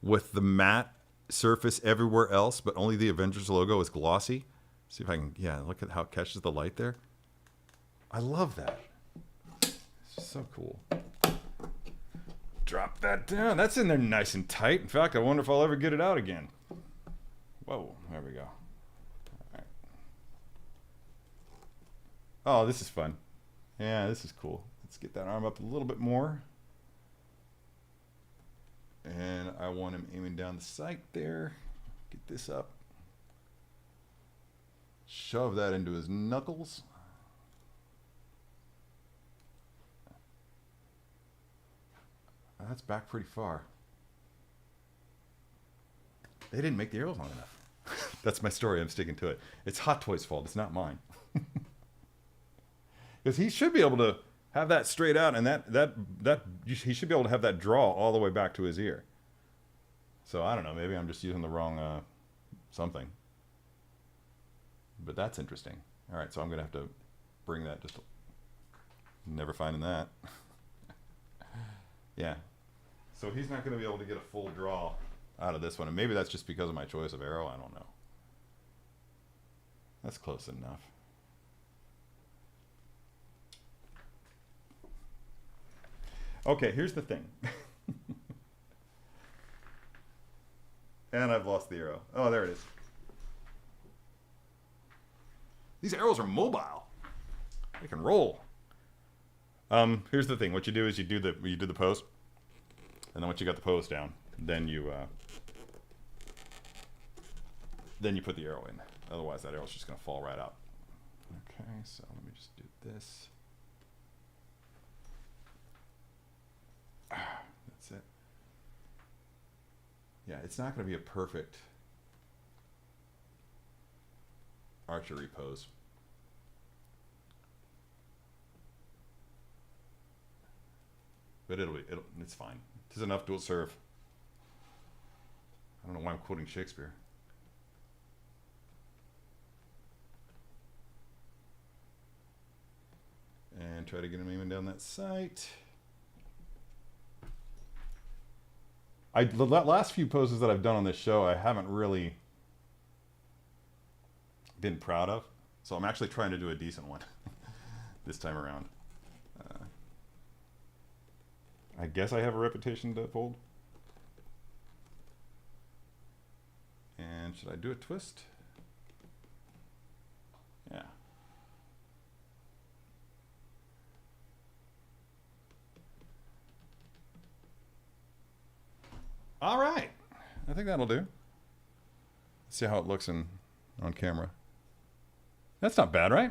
with the matte surface everywhere else, but only the Avengers logo is glossy. See if I can, yeah, look at how it catches the light there. I love that. It's just so cool. Drop that down. That's in there nice and tight. In fact, I wonder if I'll ever get it out again. Whoa, there we go. All right. Oh, this is fun. Yeah, this is cool. Let's get that arm up a little bit more. And I want him aiming down the sight there. Get this up. Shove that into his knuckles. That's back pretty far. They didn't make the arrows long enough. That's my story. I'm sticking to it. It's Hot Toys' fault. It's not mine. Because he should be able to have that straight out, and that he should be able to have that draw all the way back to his ear. So I don't know. Maybe I'm just using the wrong something. But that's interesting. All right, so I'm gonna have to bring that. Just never finding that. Yeah. So he's not gonna be able to get a full draw out of this one, and maybe that's just because of my choice of arrow. I don't know. That's close enough. Okay, here's the thing. And I've lost the arrow. Oh, there it is. These arrows are mobile. They can roll. Here's the thing. What you do is you do the pose, and then once you got the pose down, then you put the arrow in. Otherwise, that arrow's just gonna fall right out. Okay, so let me just do this. That's it. Yeah, it's not going to be a perfect archery pose. But it's fine. It's enough dual serve. I don't know why I'm quoting Shakespeare. And try to get him aiming down that sight. The last few poses that I've done on this show, I haven't really been proud of. So I'm actually trying to do a decent one this time around. I guess I have a reputation to uphold. And should I do a twist? Yeah. All right, I think that'll do. Let's see how it looks on camera. That's not bad, right?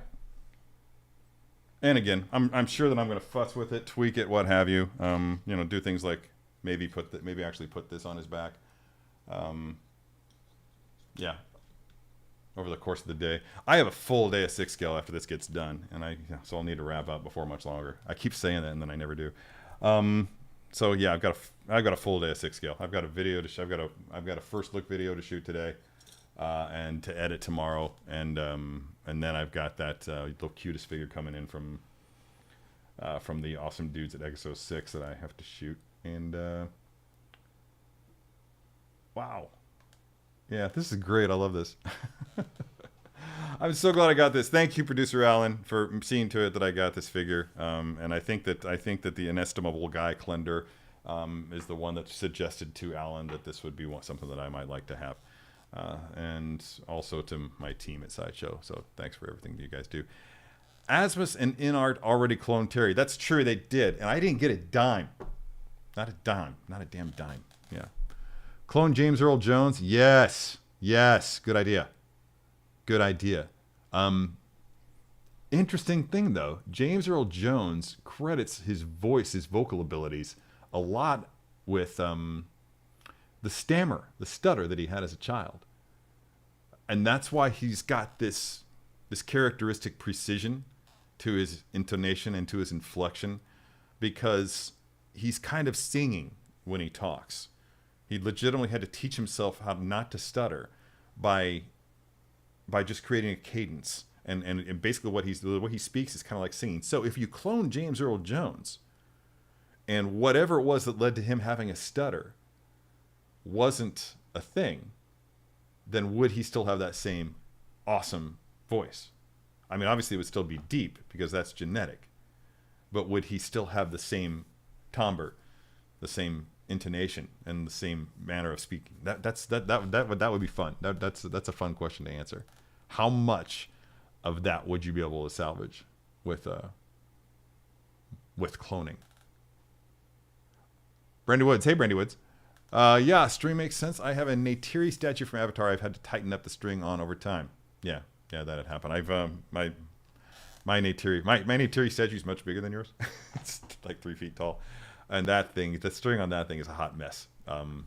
And again, I'm sure that I'm going to fuss with it, tweak it, what have you. You know, do things like maybe actually put this on his back. Yeah. Over the course of the day, I have a full day of 6 scale after this gets done, and so I'll need to wrap up before much longer. I keep saying that, and then I never do. So yeah, I've got a full day of 6 scale. I've got a video to shoot. I've got a first look video to shoot today, and to edit tomorrow, and then I've got that little cutest figure coming in from the awesome dudes at Exo 6 that I have to shoot. And wow, yeah, this is great. I love this. I'm so glad I got this. Thank you, producer Alan, for seeing to it that I got this figure. And I think that the inestimable Guy Klender is the one that suggested to Alan that this would be something that I might like to have, and also to my team at Sideshow. So thanks for everything that you guys do. Asmus and InArt already cloned Terry. That's true, they did, and I didn't get a dime. Not a dime. Not a damn dime. Yeah. Clone James Earl Jones. Yes. Yes. Good idea. Good idea. Interesting thing though, James Earl Jones credits his voice, his vocal abilities, a lot with the stutter that he had as a child, and that's why he's got this characteristic precision to his intonation and to his inflection, because he's kind of singing when he talks. He legitimately had to teach himself how not to stutter by just creating a cadence, and basically what he speaks is kind of like singing. So if you clone James Earl Jones, and whatever it was that led to him having a stutter wasn't a thing, then would he still have that same awesome voice? I mean, obviously it would still be deep because that's genetic, but would he still have the same timbre, the same intonation, and the same manner of speaking? That would be fun. That's a fun question to answer. How much of that would you be able to salvage with cloning? Brandy Woods. Hey, Brandy Woods. Yeah, string makes sense. I have a Neytiri statue from Avatar. I've had to tighten up the string on over time. Yeah, that had happened. I've my Neytiri statue is much bigger than yours. It's like 3 feet tall, and the string on that thing is a hot mess. And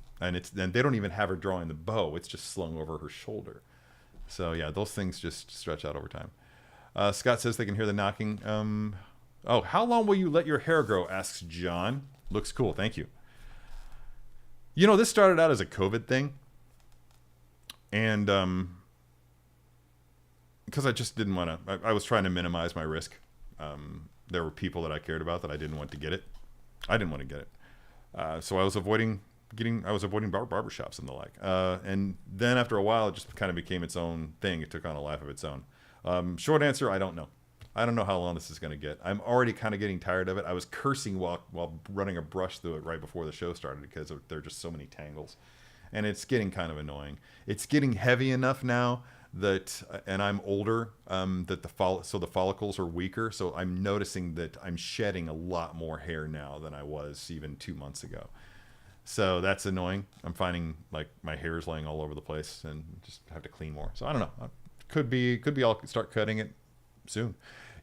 they don't even have her drawing the bow. It's just slung over her shoulder. So yeah, those things just stretch out over time. Scott says they can hear the knocking. Oh, how long will you let your hair grow? Asks John. Looks cool. Thank you. You know, this started out as a COVID thing. And because I just didn't want to, I was trying to minimize my risk. There were people that I cared about that I didn't want to get it. I didn't want to get it. So I was avoiding barbershops and the like. And then after a while, it just kind of became its own thing. It took on a life of its own. Short answer, I don't know. I don't know how long this is going to get. I'm already kind of getting tired of it. I was cursing while running a brush through it right before the show started because there are just so many tangles. And it's getting kind of annoying. It's getting heavy enough now that, and I'm older, that the follicles are weaker. So I'm noticing that I'm shedding a lot more hair now than I was even 2 months ago. So that's annoying. I'm finding like my hair is laying all over the place and just have to clean more. So I don't know. Could be I'll start cutting it soon.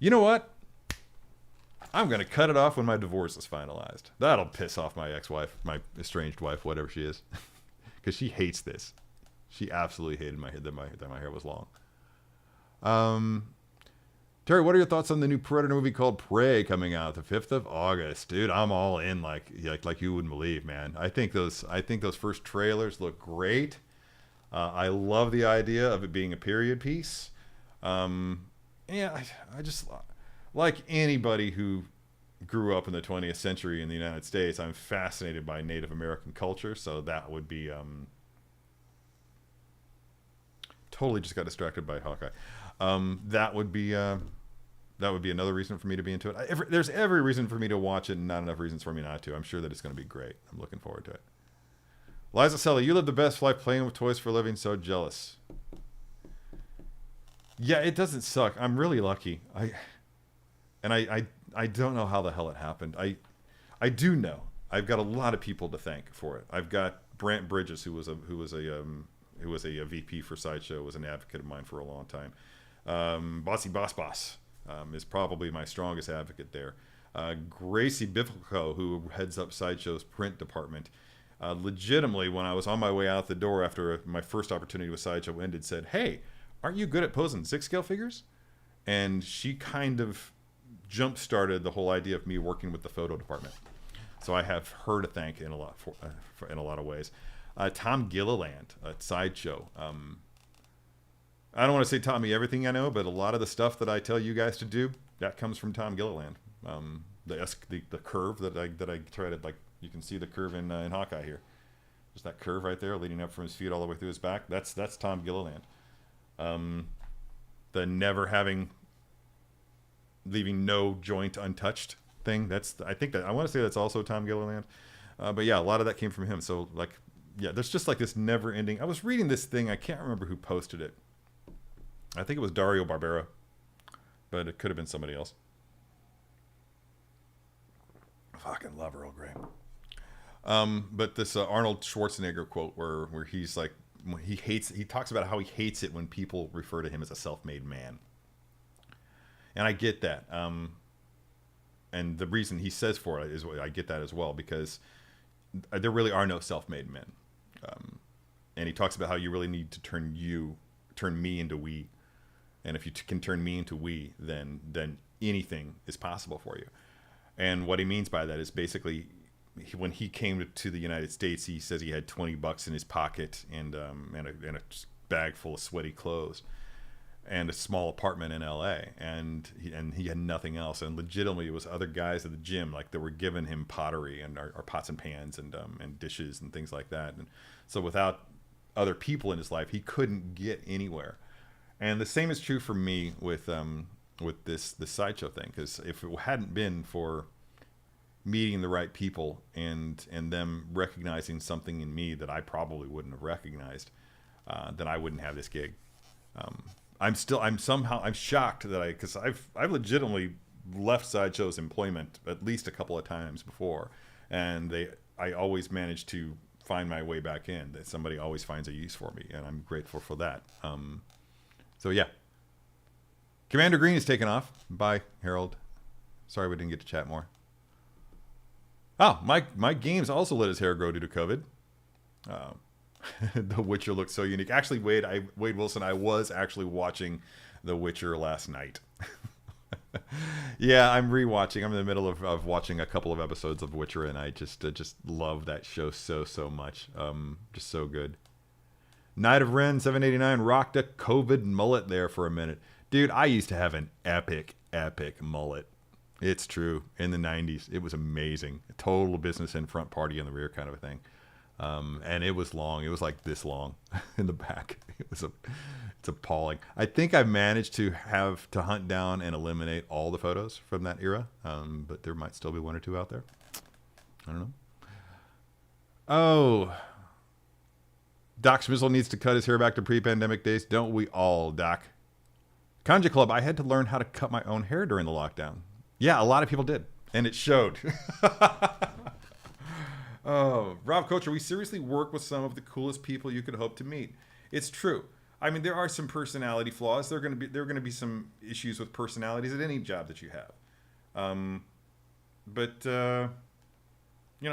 You know what? I'm going to cut it off when my divorce is finalized. That'll piss off my ex-wife, my estranged wife, whatever she is. Because she hates this. She absolutely hated that my hair was long. Terry, what are your thoughts on the new Predator movie called Prey coming out the 5th of August? Dude, I'm all in like you wouldn't believe, man. I think those first trailers look great. I love the idea of it being a period piece. Yeah, I just, like anybody who grew up in the 20th century in the United States, I'm fascinated by Native American culture, so that would be, totally just got distracted by Hawkeye. That would be another reason for me to be into it. There's every reason for me to watch it and not enough reasons for me not to. I'm sure that it's going to be great. I'm looking forward to it. Liza Selly, you live the best life playing with toys for a living, so jealous. Yeah, it doesn't suck. I'm really lucky. I don't know how the hell it happened. I do know. I've got a lot of people to thank for it. I've got Brant Bridges, who was a VP for Sideshow, was an advocate of mine for a long time. Bossy Boss is probably my strongest advocate there. Gracie Biffleco, who heads up Sideshow's print department, legitimately, when I was on my way out the door after my first opportunity with Sideshow ended, said, "Hey, aren't you good at posing 6-scale figures?" And she kind of jump-started the whole idea of me working with the photo department. So I have her to thank in a lot in a lot of ways. Tom Gilliland at Sideshow. I don't want to say taught me everything I know, but a lot of the stuff that I tell you guys to do, that comes from Tom Gilliland. The curve that I try to, like, you can see the curve in Hawkeye here. Just that curve right there leading up from his feet all the way through his back. That's Tom Gilliland. The leaving no joint untouched thing. I want to say that's also Tom Gilliland. But yeah, a lot of that came from him. So like, yeah, there's just like this never ending. I was reading this thing. I can't remember who posted it. I think it was Dario Barbera, but it could have been somebody else. I fucking love Earl Grey. But this Arnold Schwarzenegger quote where he's like, he talks about how he hates it when people refer to him as a self-made man. And I get that. And the reason he says for it is, I get that as well, because there really are no self-made men. And he talks about how you really need to turn me into we. And if you can turn me into we, then anything is possible for you. And what he means by that is basically, when he came to the United States, he says he had $20 in his pocket and a bag full of sweaty clothes and a small apartment in LA, and he had nothing else. And legitimately, it was other guys at the gym like that were giving him pottery and or pots and pans and dishes and things like that. And so without other people in his life, he couldn't get anywhere. And the same is true for me with this Sideshow thing, because if it hadn't been for meeting the right people and them recognizing something in me that I probably wouldn't have recognized, then I wouldn't have this gig. I'm shocked that because I've legitimately left Sideshow's employment at least a couple of times before, and I always manage to find my way back in. That somebody always finds a use for me, and I'm grateful for that. So yeah, Commander Green is taken off. Bye, Harold. Sorry we didn't get to chat more. Oh, Mike Games also let his hair grow due to COVID. The Witcher looks so unique. Actually, Wade Wilson, I was actually watching The Witcher last night. Yeah, I'm rewatching. I'm in the middle of watching a couple of episodes of Witcher, and I just love that show so much. Just so good. Night of Ren 789 rocked a COVID mullet there for a minute. Dude, I used to have an epic mullet. It's true. In the 90s, it was amazing. Total business in front, party in the rear kind of a thing. And it was long. It was like this long in the back. It's appalling. I think I've managed to hunt down and eliminate all the photos from that era. But there might still be one or two out there. I don't know. Oh, Doc Schmizzle needs to cut his hair back to pre-pandemic days. Don't we all, Doc? Conja Club, I had to learn how to cut my own hair during the lockdown. Yeah, a lot of people did. And it showed. Oh, Rob Kocher, we seriously work with some of the coolest people you could hope to meet. It's true. I mean, there are some personality flaws. There are going to be some issues with personalities at any job that you have. But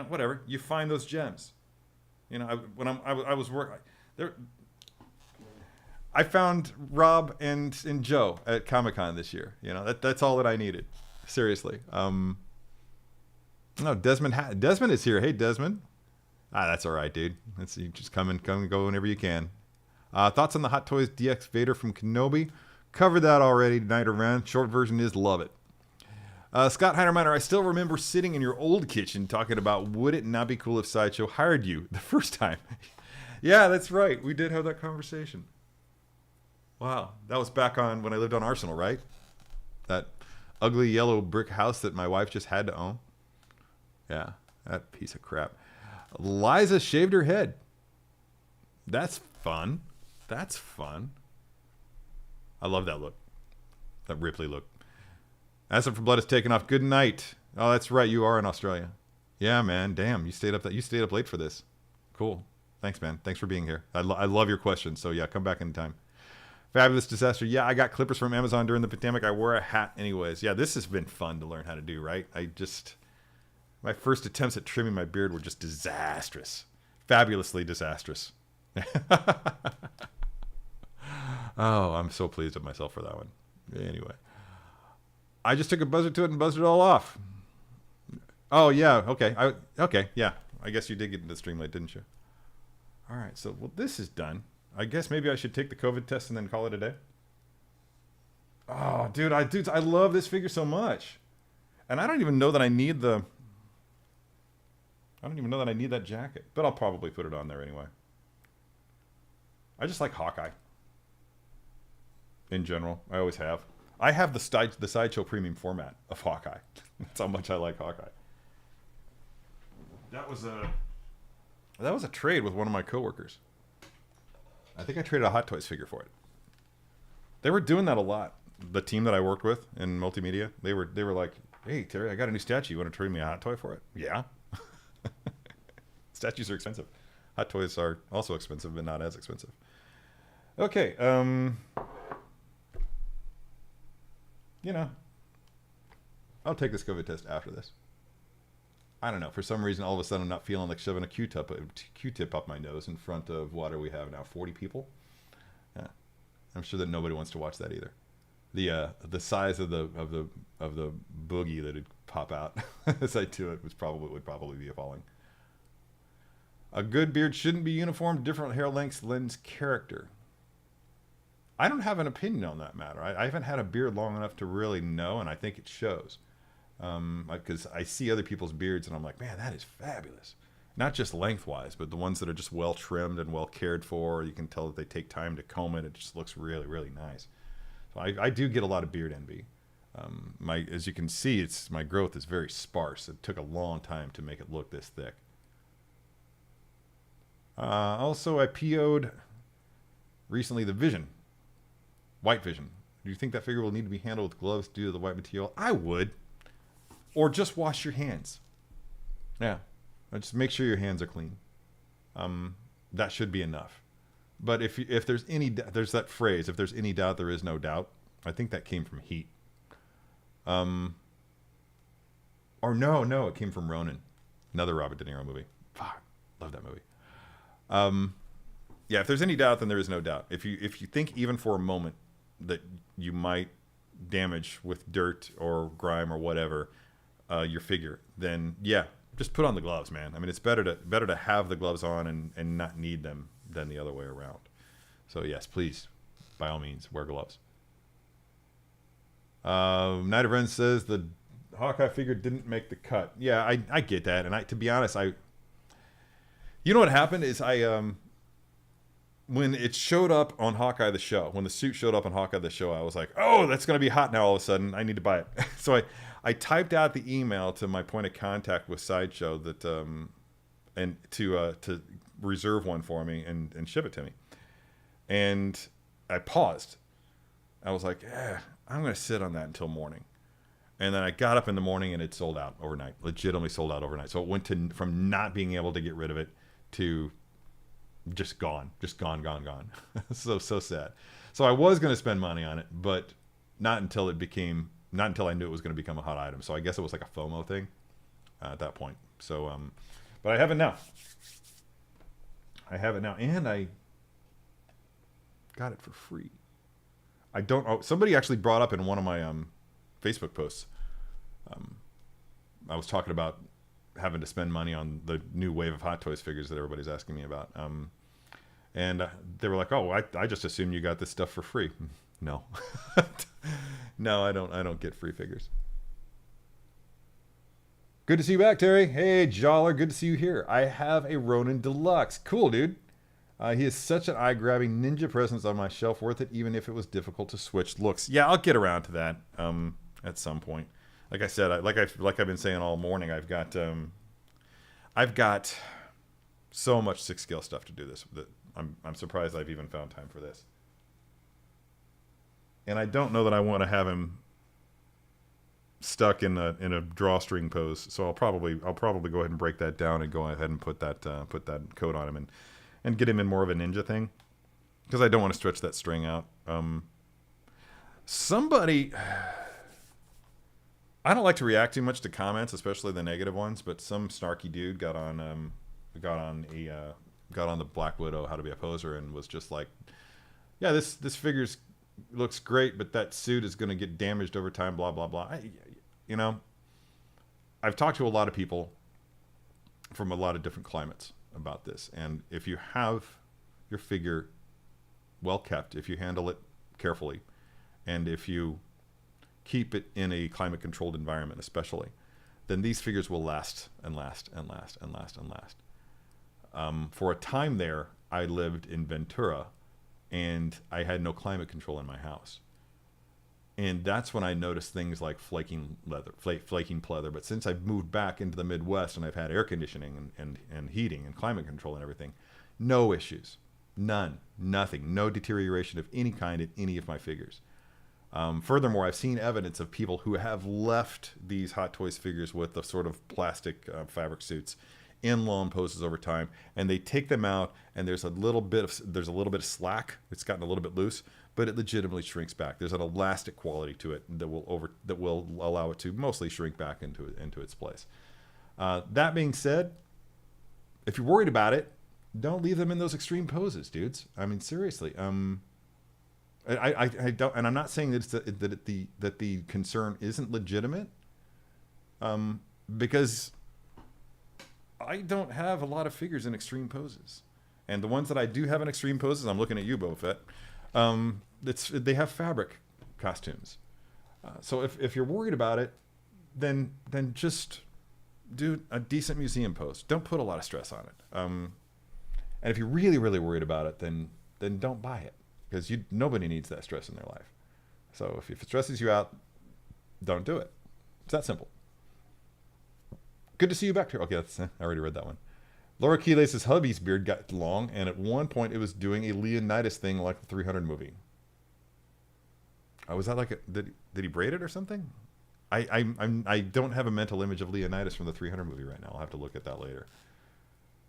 whatever. You find those gems. I was working there. I found Rob and Joe at Comic-Con this year. That's all that I needed. Seriously. No, Desmond is here. Hey, Desmond. That's all right, dude. You just come and go whenever you can. Thoughts on the Hot Toys DX Vader from Kenobi? Covered that already tonight around. Short version is love it. Scott Heinerminer, I still remember sitting in your old kitchen talking about would it not be cool if Sideshow hired you the first time? Yeah, that's right. We did have that conversation. Wow. That was back on when I lived on Arsenal, right? That ugly yellow brick house that my wife just had to own. Yeah, that piece of crap. Liza shaved her head. That's fun. That's fun. I love that look. That Ripley look. Acid for Blood is taken off. Good night. Oh, that's right. You are in Australia. Yeah, man. Damn, you stayed up late for this. Cool. Thanks, man. Thanks for being here. I love your questions. So yeah, come back anytime. Fabulous Disaster. Yeah, I got clippers from Amazon during the pandemic. I wore a hat anyways. Yeah, this has been fun to learn how to do, right? My first attempts at trimming my beard were just disastrous. Fabulously disastrous. Oh, I'm so pleased with myself for that one. Anyway. I just took a buzzer to it and buzzed it all off. Oh, yeah. Okay. Okay. Yeah. I guess you did get into the stream late, didn't you? All right. So, this is done. I guess maybe I should take the COVID test and then call it a day. Oh, dude, I love this figure so much. And I don't even know that I need that jacket, but I'll probably put it on there anyway. I just like Hawkeye. In general, I always have. I have the Sideshow Premium format of Hawkeye. That's how much I like Hawkeye. That was a trade with one of my coworkers. I think I traded a Hot Toys figure for it. They were doing that a lot. The team that I worked with in multimedia, they were like, "Hey Terry, I got a new statue. You want to trade me a Hot Toy for it?" Yeah. Statues are expensive. Hot Toys are also expensive, but not as expensive. Okay. I'll take this COVID test after this. I don't know. For some reason, all of a sudden, I'm not feeling like shoving a Q-tip up my nose in front of what do we have now? 40 people. Yeah, I'm sure that nobody wants to watch that either. The size of the boogie that would pop out as I do it would probably be appalling. A good beard shouldn't be uniform. Different hair lengths lends character. I don't have an opinion on that matter. I haven't had a beard long enough to really know, and I think it shows. Because I see other people's beards, and I'm like, man, that is fabulous. Not just lengthwise, but the ones that are just well trimmed and well cared for. You can tell that they take time to comb it. It just looks really, really nice. So I do get a lot of beard envy. As you can see, my growth is very sparse. It took a long time to make it look this thick. Also, I PO'd recently the Vision. White Vision. Do you think that figure will need to be handled with gloves due to the white material? I would. Or just wash your hands. Yeah. Just make sure your hands are clean. That should be enough. But if there's there's that phrase, if there's any doubt, there is no doubt. I think that came from Heat. Or no, it came from Ronin. Another Robert De Niro movie. Fuck. Love that movie. Yeah, if there's any doubt, then there is no doubt. If you think even for a moment that you might damage with dirt or grime or whatever your figure, then yeah, just put on the gloves, man. I mean, it's better to have the gloves on and not need them than the other way around. So yes, please, by all means, wear gloves. Night of Ren says the Hawkeye figure didn't make the cut. Yeah, I get that, and to be honest, you know what happened is when it showed up on Hawkeye the Show, when the suit showed up on Hawkeye the Show, I was like, oh, that's going to be hot now all of a sudden. I need to buy it. So I typed out the email to my point of contact with Sideshow that and to reserve one for me and ship it to me. And I paused. I was like, I'm going to sit on that until morning. And then I got up in the morning and it sold out overnight. Legitimately sold out overnight. So it went from not being able to get rid of it to just gone. So sad. So I was going to spend money on it, but not until I knew it was going to become a hot item. So I guess it was like a FOMO thing at that point. So, but I have it now. And I got it for free. Somebody actually brought up in one of my Facebook posts. I was talking about having to spend money on the new wave of Hot Toys figures that everybody's asking me about. And they were like, "Oh, I just assumed you got this stuff for free." No, no, I don't get free figures. Good to see you back, Terry. Hey, Joller, good to see you here. I have a Ronin Deluxe. Cool, dude. He is such an eye-grabbing ninja presence on my shelf, worth it even if it was difficult to switch looks. Yeah, I'll get around to that at some point. Like I said, like I've been saying all morning, I've got so much 6-scale stuff to do this that I'm surprised I've even found time for this. And I don't know that I want to have him stuck in a drawstring pose. So I'll probably go ahead and break that down and go ahead and put that coat on him and get him in more of a ninja thing, because I don't want to stretch that string out. Somebody, I don't like to react too much to comments, especially the negative ones, but some snarky dude got on the Black Widow How to Be a Poser and was just like, yeah, this figure's looks great, but that suit is going to get damaged over time, blah blah blah. I've talked to a lot of people from a lot of different climates about this, and if you have your figure well kept, if you handle it carefully, and if you keep it in a climate controlled environment especially, then these figures will last and last and last and last and last. For a time there, I lived in Ventura and I had no climate control in my house, and that's when I noticed things like flaking pleather. But since I've moved back into the Midwest and I've had air conditioning and heating and climate control and everything, no issues, nothing, no deterioration of any kind in any of my figures. Furthermore, I've seen evidence of people who have left these Hot Toys figures with the sort of plastic fabric suits in long poses over time, and they take them out and there's a little bit of slack. It's gotten a little bit loose, but it legitimately shrinks back. There's an elastic quality to it that will allow it to mostly shrink back into its place. That being said, if you're worried about it, don't leave them in those extreme poses, dudes. I mean, seriously. I don't, and I'm not saying that the concern isn't legitimate, because I don't have a lot of figures in extreme poses, and the ones that I do have in extreme poses, I'm looking at you, Boba Fett. They have fabric costumes. So if you're worried about it, then just do a decent museum pose. Don't put a lot of stress on it. And if you're really, really worried about it, then don't buy it, because nobody needs that stress in their life. So if it stresses you out, don't do it. It's that simple. Good to see you back here. Okay, I already read that one. Laura Keelace's hubby's beard got long, and at one point it was doing a Leonidas thing like the 300 movie. Was that like did he braid it or something? I don't have a mental image of Leonidas from the 300 movie right now. I'll have to look at that later.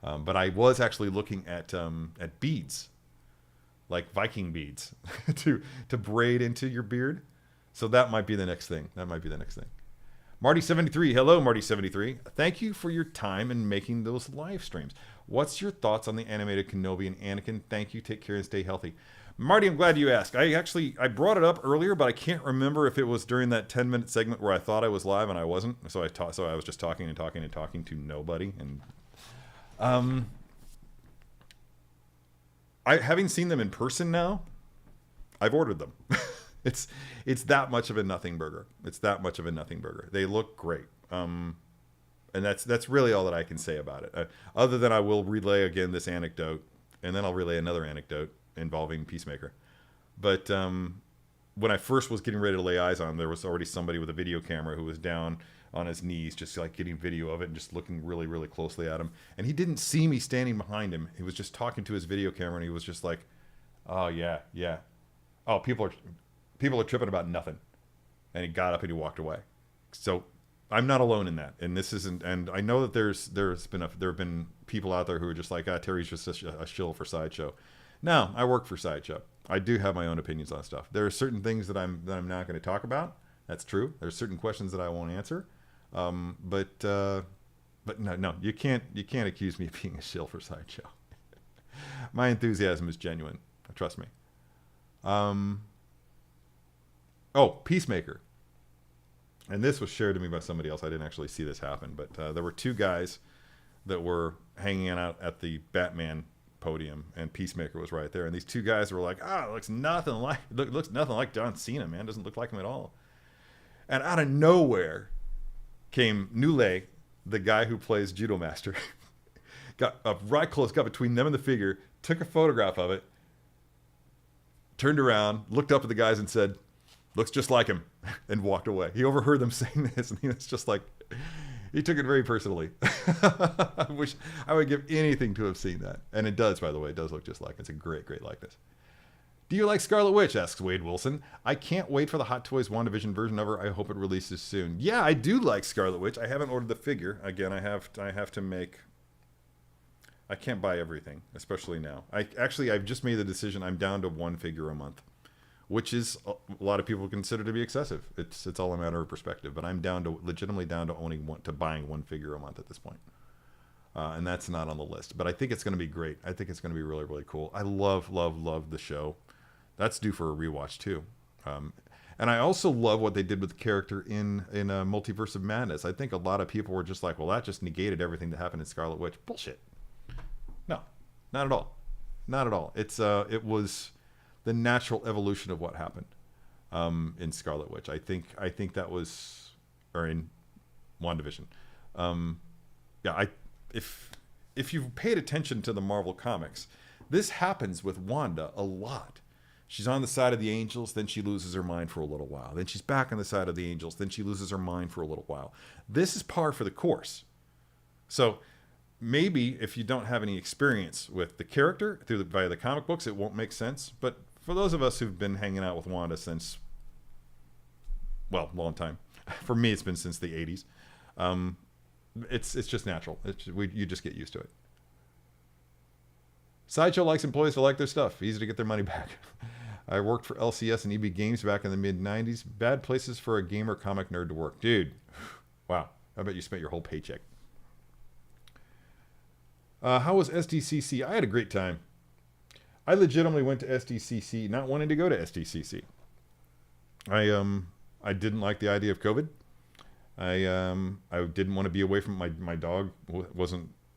But I was actually looking at beads, like Viking beads, to braid into your beard. So that might be the next thing. Marty73, hello Marty73. Thank you for your time in making those live streams. What's your thoughts on the animated Kenobi and Anakin? Thank you, take care and stay healthy. Marty, I'm glad you asked. I brought it up earlier, but I can't remember if it was during that 10-minute segment where I thought I was live and I wasn't. So I was just talking to nobody. And having seen them in person now, I've ordered them. It's that much of a nothing burger. It's that much of a nothing burger. They look great. And that's really all that I can say about it. Other than I will relay again this anecdote, and then I'll relay another anecdote involving Peacemaker. But when I first was getting ready to lay eyes on him, there was already somebody with a video camera who was down on his knees, just like getting video of it and just looking really, really closely at him. And he didn't see me standing behind him. He was just talking to his video camera, and he was just like, "Oh yeah, yeah. Oh, people are tripping about nothing." And he got up and he walked away. So I'm not alone in that. And this isn't. And I know that there have been people out there who are just like, Terry's just a shill for Sideshow. No, I work for Sideshow. I do have my own opinions on stuff. There are certain things that I'm not going to talk about. That's true. There's certain questions that I won't answer. But no, you can't accuse me of being a shill for Sideshow. My enthusiasm is genuine. Trust me. Peacemaker. And this was shared to me by somebody else. I didn't actually see this happen, but there were two guys that were hanging out at the Batman podium, and Peacemaker was right there. And these two guys were like, it looks nothing like John Cena, man. Doesn't look like him at all. And out of nowhere came Nule, the guy who plays Judo Master, got up right close, got between them and the figure, took a photograph of it, turned around, looked up at the guys and said, "Looks just like him," and walked away. He overheard them saying this, and he was just like, he took it very personally. I wish I would give anything to have seen that. And it does, by the way. It does look just like it. It's a great, great likeness. Do you like Scarlet Witch? Asks Wade Wilson. I can't wait for the Hot Toys WandaVision version of her. I hope it releases soon. Yeah, I do like Scarlet Witch. I haven't ordered the figure. Again, I have to make... I can't buy everything, especially now. I've just made the decision. I'm down to one figure a month, which is a lot of people consider to be excessive. It's all a matter of perspective. But I'm legitimately down to buying one figure a month at this point. And that's not on the list. But I think it's going to be great. I think it's going to be really, really cool. I love, love, love the show. That's due for a rewatch too. And I also love what they did with the character in Multiverse of Madness. I think a lot of people were just like, well, that just negated everything that happened in Scarlet Witch. Bullshit. No, not at all. Not at all. It was the natural evolution of what happened in Scarlet Witch. I think that was, or in WandaVision. If you've paid attention to the Marvel comics, this happens with Wanda a lot. She's on the side of the angels, then she loses her mind for a little while. Then she's back on the side of the angels, then she loses her mind for a little while. This is par for the course. So maybe if you don't have any experience with the character via the comic books, it won't make sense. But for those of us who've been hanging out with Wanda since, well, a long time. For me, it's been since the 80s. It's just natural. You just get used to it. Sideshow likes employees to like their stuff. Easy to get their money back. I worked for LCS and EB Games back in the mid-90s. Bad places for a gamer comic nerd to work. Dude, wow. I bet you spent your whole paycheck. How was SDCC? I had a great time. I legitimately went to SDCC not wanting to go to SDCC. I didn't like the idea of COVID. I didn't want to be away from my dog.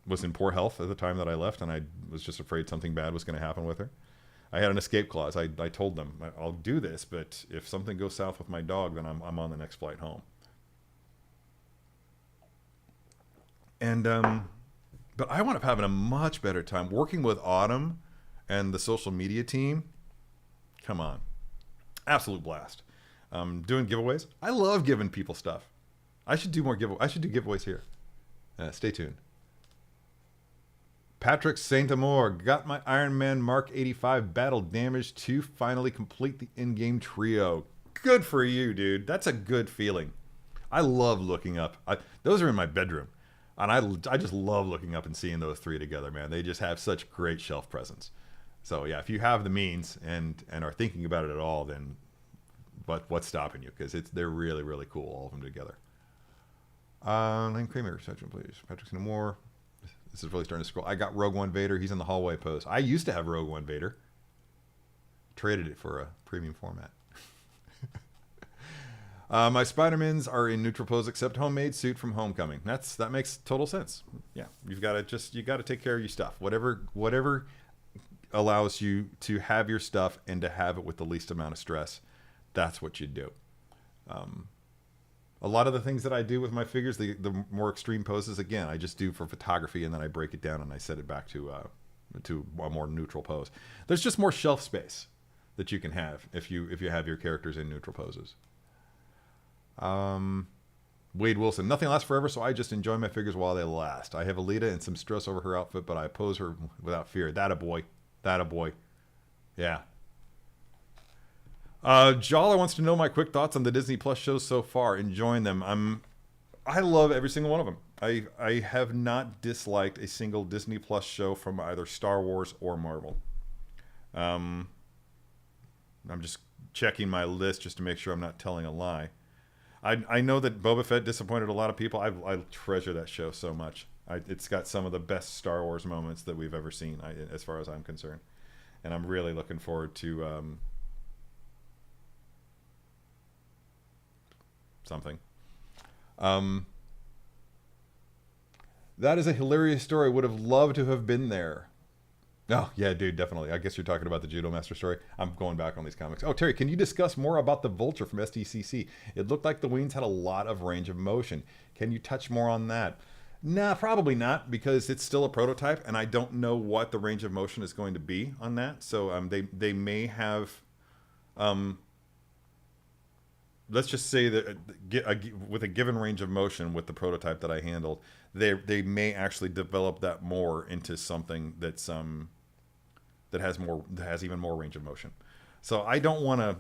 Was in poor health at the time that I left, and I was just afraid something bad was going to happen with her. I had an escape clause. I told them, I'll do this, but if something goes south with my dog, then I'm on the next flight home. And but I wound up having a much better time working with Autumn and the social media team. Come on, absolute blast. Doing giveaways. I love giving people stuff. I should do more giveaways. I should do giveaways here. Stay tuned. Patrick Saint Amour, got my Iron Man Mark 85 battle damage to finally complete the in-game trio. Good for you, dude. That's a good feeling. I love looking up. Those are in my bedroom. And I just love looking up and seeing those three together, man. They just have such great shelf presence. So yeah, if you have the means and are thinking about it at all, then what's stopping you? Because they're really, really cool, all of them together. Lane Kramer, section, please. Patrick's no more. This is really starting to scroll. I got Rogue One Vader. He's in the hallway pose. I used to have Rogue One Vader. Traded it for a premium format. My Spider-Mans are in neutral pose except homemade suit from Homecoming. That makes total sense. Yeah, you got to take care of your stuff. Whatever allows you to have your stuff and to have it with the least amount of stress. That's what you do. A lot of the things that I do with my figures, the more extreme poses, again, I just do for photography, and then I break it down and I set it back to a more neutral pose. There's just more shelf space that you can have if you have your characters in neutral poses. Wade Wilson, nothing lasts forever, so I just enjoy my figures while they last. I have Alita and some stress over her outfit, but I pose her without fear. That a boy. Yeah. Jala wants to know my quick thoughts on the Disney Plus shows so far. Enjoying them. I love every single one of them. I have not disliked a single Disney Plus show from either Star Wars or Marvel. I'm just checking my list just to make sure I'm not telling a lie. I know that Boba Fett disappointed a lot of people. I treasure that show so much. It's got some of the best Star Wars moments that we've ever seen, as far as I'm concerned. And I'm really looking forward to something. That is a hilarious story. Would have loved to have been there. Oh, yeah, dude, definitely. I guess you're talking about the Judo Master story. I'm going back on these comics. Oh, Terry, can you discuss more about the Vulture from SDCC? It looked like the wings had a lot of range of motion. Can you touch more on that? Nah, probably not, because it's still a prototype, and I don't know what the range of motion is going to be on that. So they may have... let's just say that with a given range of motion with the prototype that I handled, they may actually develop that more into something that's that has even more range of motion. So I don't want to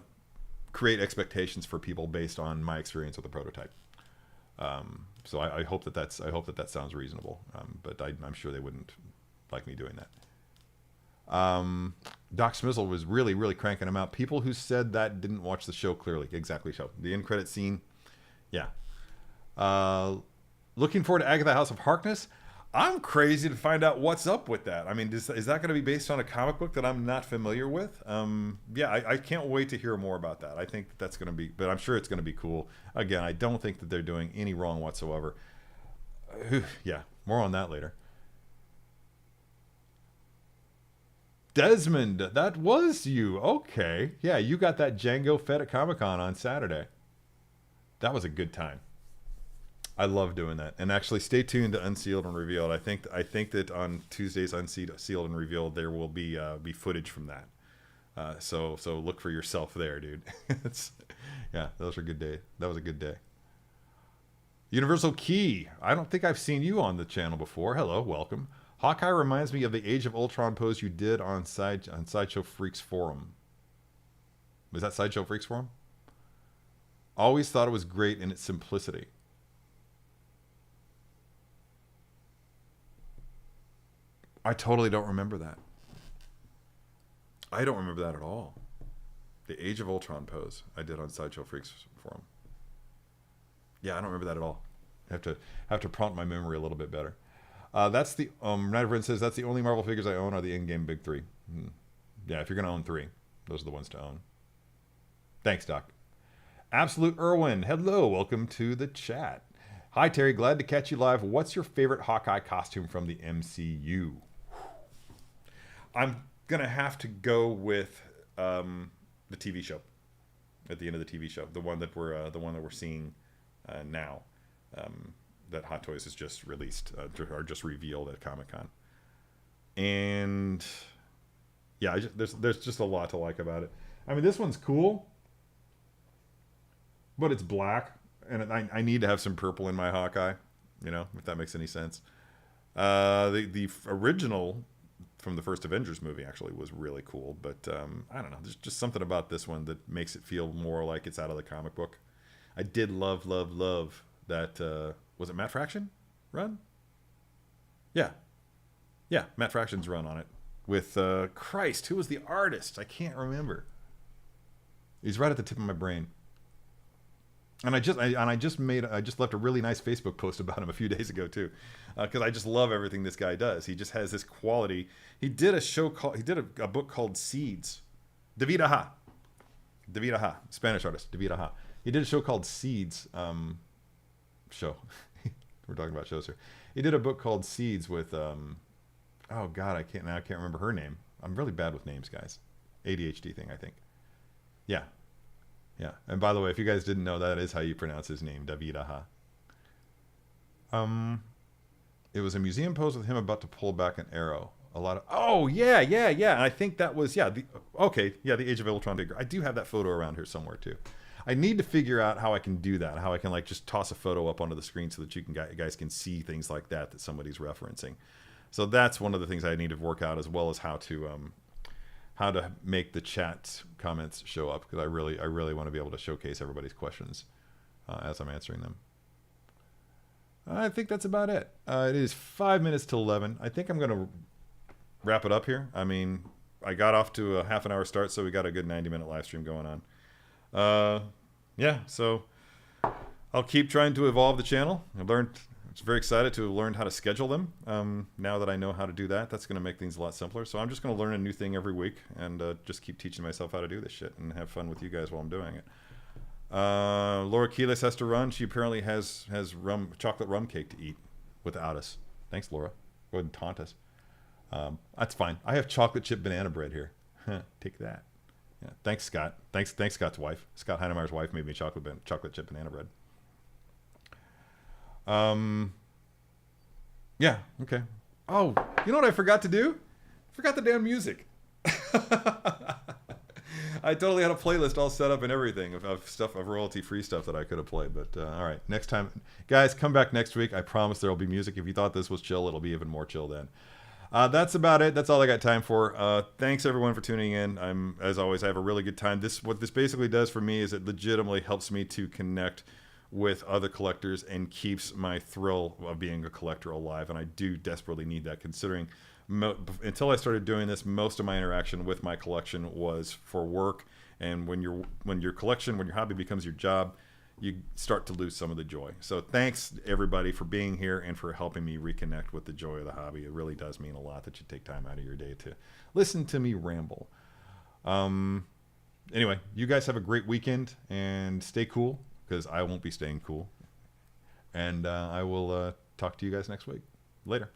create expectations for people based on my experience with the prototype. So I hope that sounds reasonable. But I'm sure they wouldn't like me doing that. Doc Smizzle was really, really cranking them out. People who said that didn't watch the show clearly. Exactly so. The end credit scene. Yeah. Looking forward to Agatha House of Harkness. I'm crazy to find out what's up with that. I mean, is that going to be based on a comic book that I'm not familiar with? Yeah, I can't wait to hear more about that. I think that's going to be, but I'm sure it's going to be cool. Again, I don't think that they're doing any wrong whatsoever. Yeah, more on that later. Desmond, that was you. Okay. Yeah, you got that Django Fett at Comic-Con on Saturday. That was a good time. I love doing that. And actually, stay tuned to Unsealed and Revealed. I think that on Tuesday's Unsealed and Revealed, there will be footage from that. So look for yourself there, dude. Yeah, those are good day. That was a good day. Universal Key. I don't think I've seen you on the channel before. Hello, welcome. Hawkeye reminds me of the Age of Ultron pose you did on Sideshow Freaks Forum. Was that Sideshow Freaks Forum? Always thought it was great in its simplicity. I totally don't remember that. I don't remember that at all. The Age of Ultron pose I did on Sideshow Freaks Forum. Yeah, I don't remember that at all. I have to prompt my memory a little bit better. That's the Night of Ren says that's the only Marvel figures I own are the in-game big three. Yeah, if you're gonna own three, those are the ones to own. Thanks, Doc. Absolute Irwin, hello, welcome to the chat. Hi Terry, glad to catch you live. What's your favorite Hawkeye costume from the MCU? I'm gonna have to go with the TV show. At the end of the TV show, the one that we're seeing now. That Hot Toys has just released or just revealed at Comic-Con. And yeah, there's just a lot to like about it. I mean, this one's cool, but it's black, and I need to have some purple in my Hawkeye, you know, if that makes any sense. The original from the first Avengers movie actually was really cool, but I don't know, there's just something about this one that makes it feel more like it's out of the comic book. I did love that. Was it Matt Fraction run? Yeah, Matt Fraction's run on it with Christ. Who was the artist? I can't remember. He's right at the tip of my brain. And I just left a really nice Facebook post about him a few days ago too, because I just love everything this guy does. He just has this quality. He did a book called Seeds. David Aha, Spanish artist David Aha. He did a show called Seeds. Show. We're talking about shows here. He did a book called Seeds with oh god, I can't remember her name. I'm really bad with names, guys. ADHD thing, I think. Yeah. Yeah, and by the way, if you guys didn't know, that is how you pronounce his name, David Aha. It was a museum pose with him about to pull back an arrow. Oh yeah. I think that was the Age of Ultron figure. I do have that photo around here somewhere too. I need to figure out how I can do that. How I can like just toss a photo up onto the screen so that you guys can see things like that somebody's referencing. So that's one of the things I need to work out, as well as how to make the chat comments show up, because I really want to be able to showcase everybody's questions as I'm answering them. I think that's about it. It is 5 minutes to 11. I think I'm going to wrap it up here. I mean, I got off to a half an hour start, so we got a good 90-minute live stream going on. Yeah, so I'll keep trying to evolve the channel. I was very excited to have learned how to schedule them. Now that I know how to do that, that's going to make things a lot simpler. So I'm just going to learn a new thing every week and just keep teaching myself how to do this shit and have fun with you guys while I'm doing it. Laura Keelis has to run. She apparently has chocolate rum cake to eat without us. Thanks, Laura. Go ahead and taunt us. That's fine. I have chocolate chip banana bread here. Take that. Yeah. Thanks, Scott. Thanks, Scott's wife. Scott Heinemeyer's wife made me chocolate chip banana bread. Yeah, okay. Oh, you know what I forgot to do? I forgot the damn music. I totally had a playlist all set up and everything of royalty-free stuff that I could have played. But all right, next time, guys, come back next week. I promise there will be music. If you thought this was chill, it'll be even more chill then. That's about it. That's all I got time for. Thanks everyone for tuning in. As always, I have a really good time. What this basically does for me is it legitimately helps me to connect with other collectors and keeps my thrill of being a collector alive. And I do desperately need that, considering until I started doing this, most of my interaction with my collection was for work. And when your hobby becomes your job, you start to lose some of the joy. So thanks everybody for being here and for helping me reconnect with the joy of the hobby. It really does mean a lot that you take time out of your day to listen to me ramble. Anyway, you guys have a great weekend and stay cool, because I won't be staying cool. And I will talk to you guys next week. Later.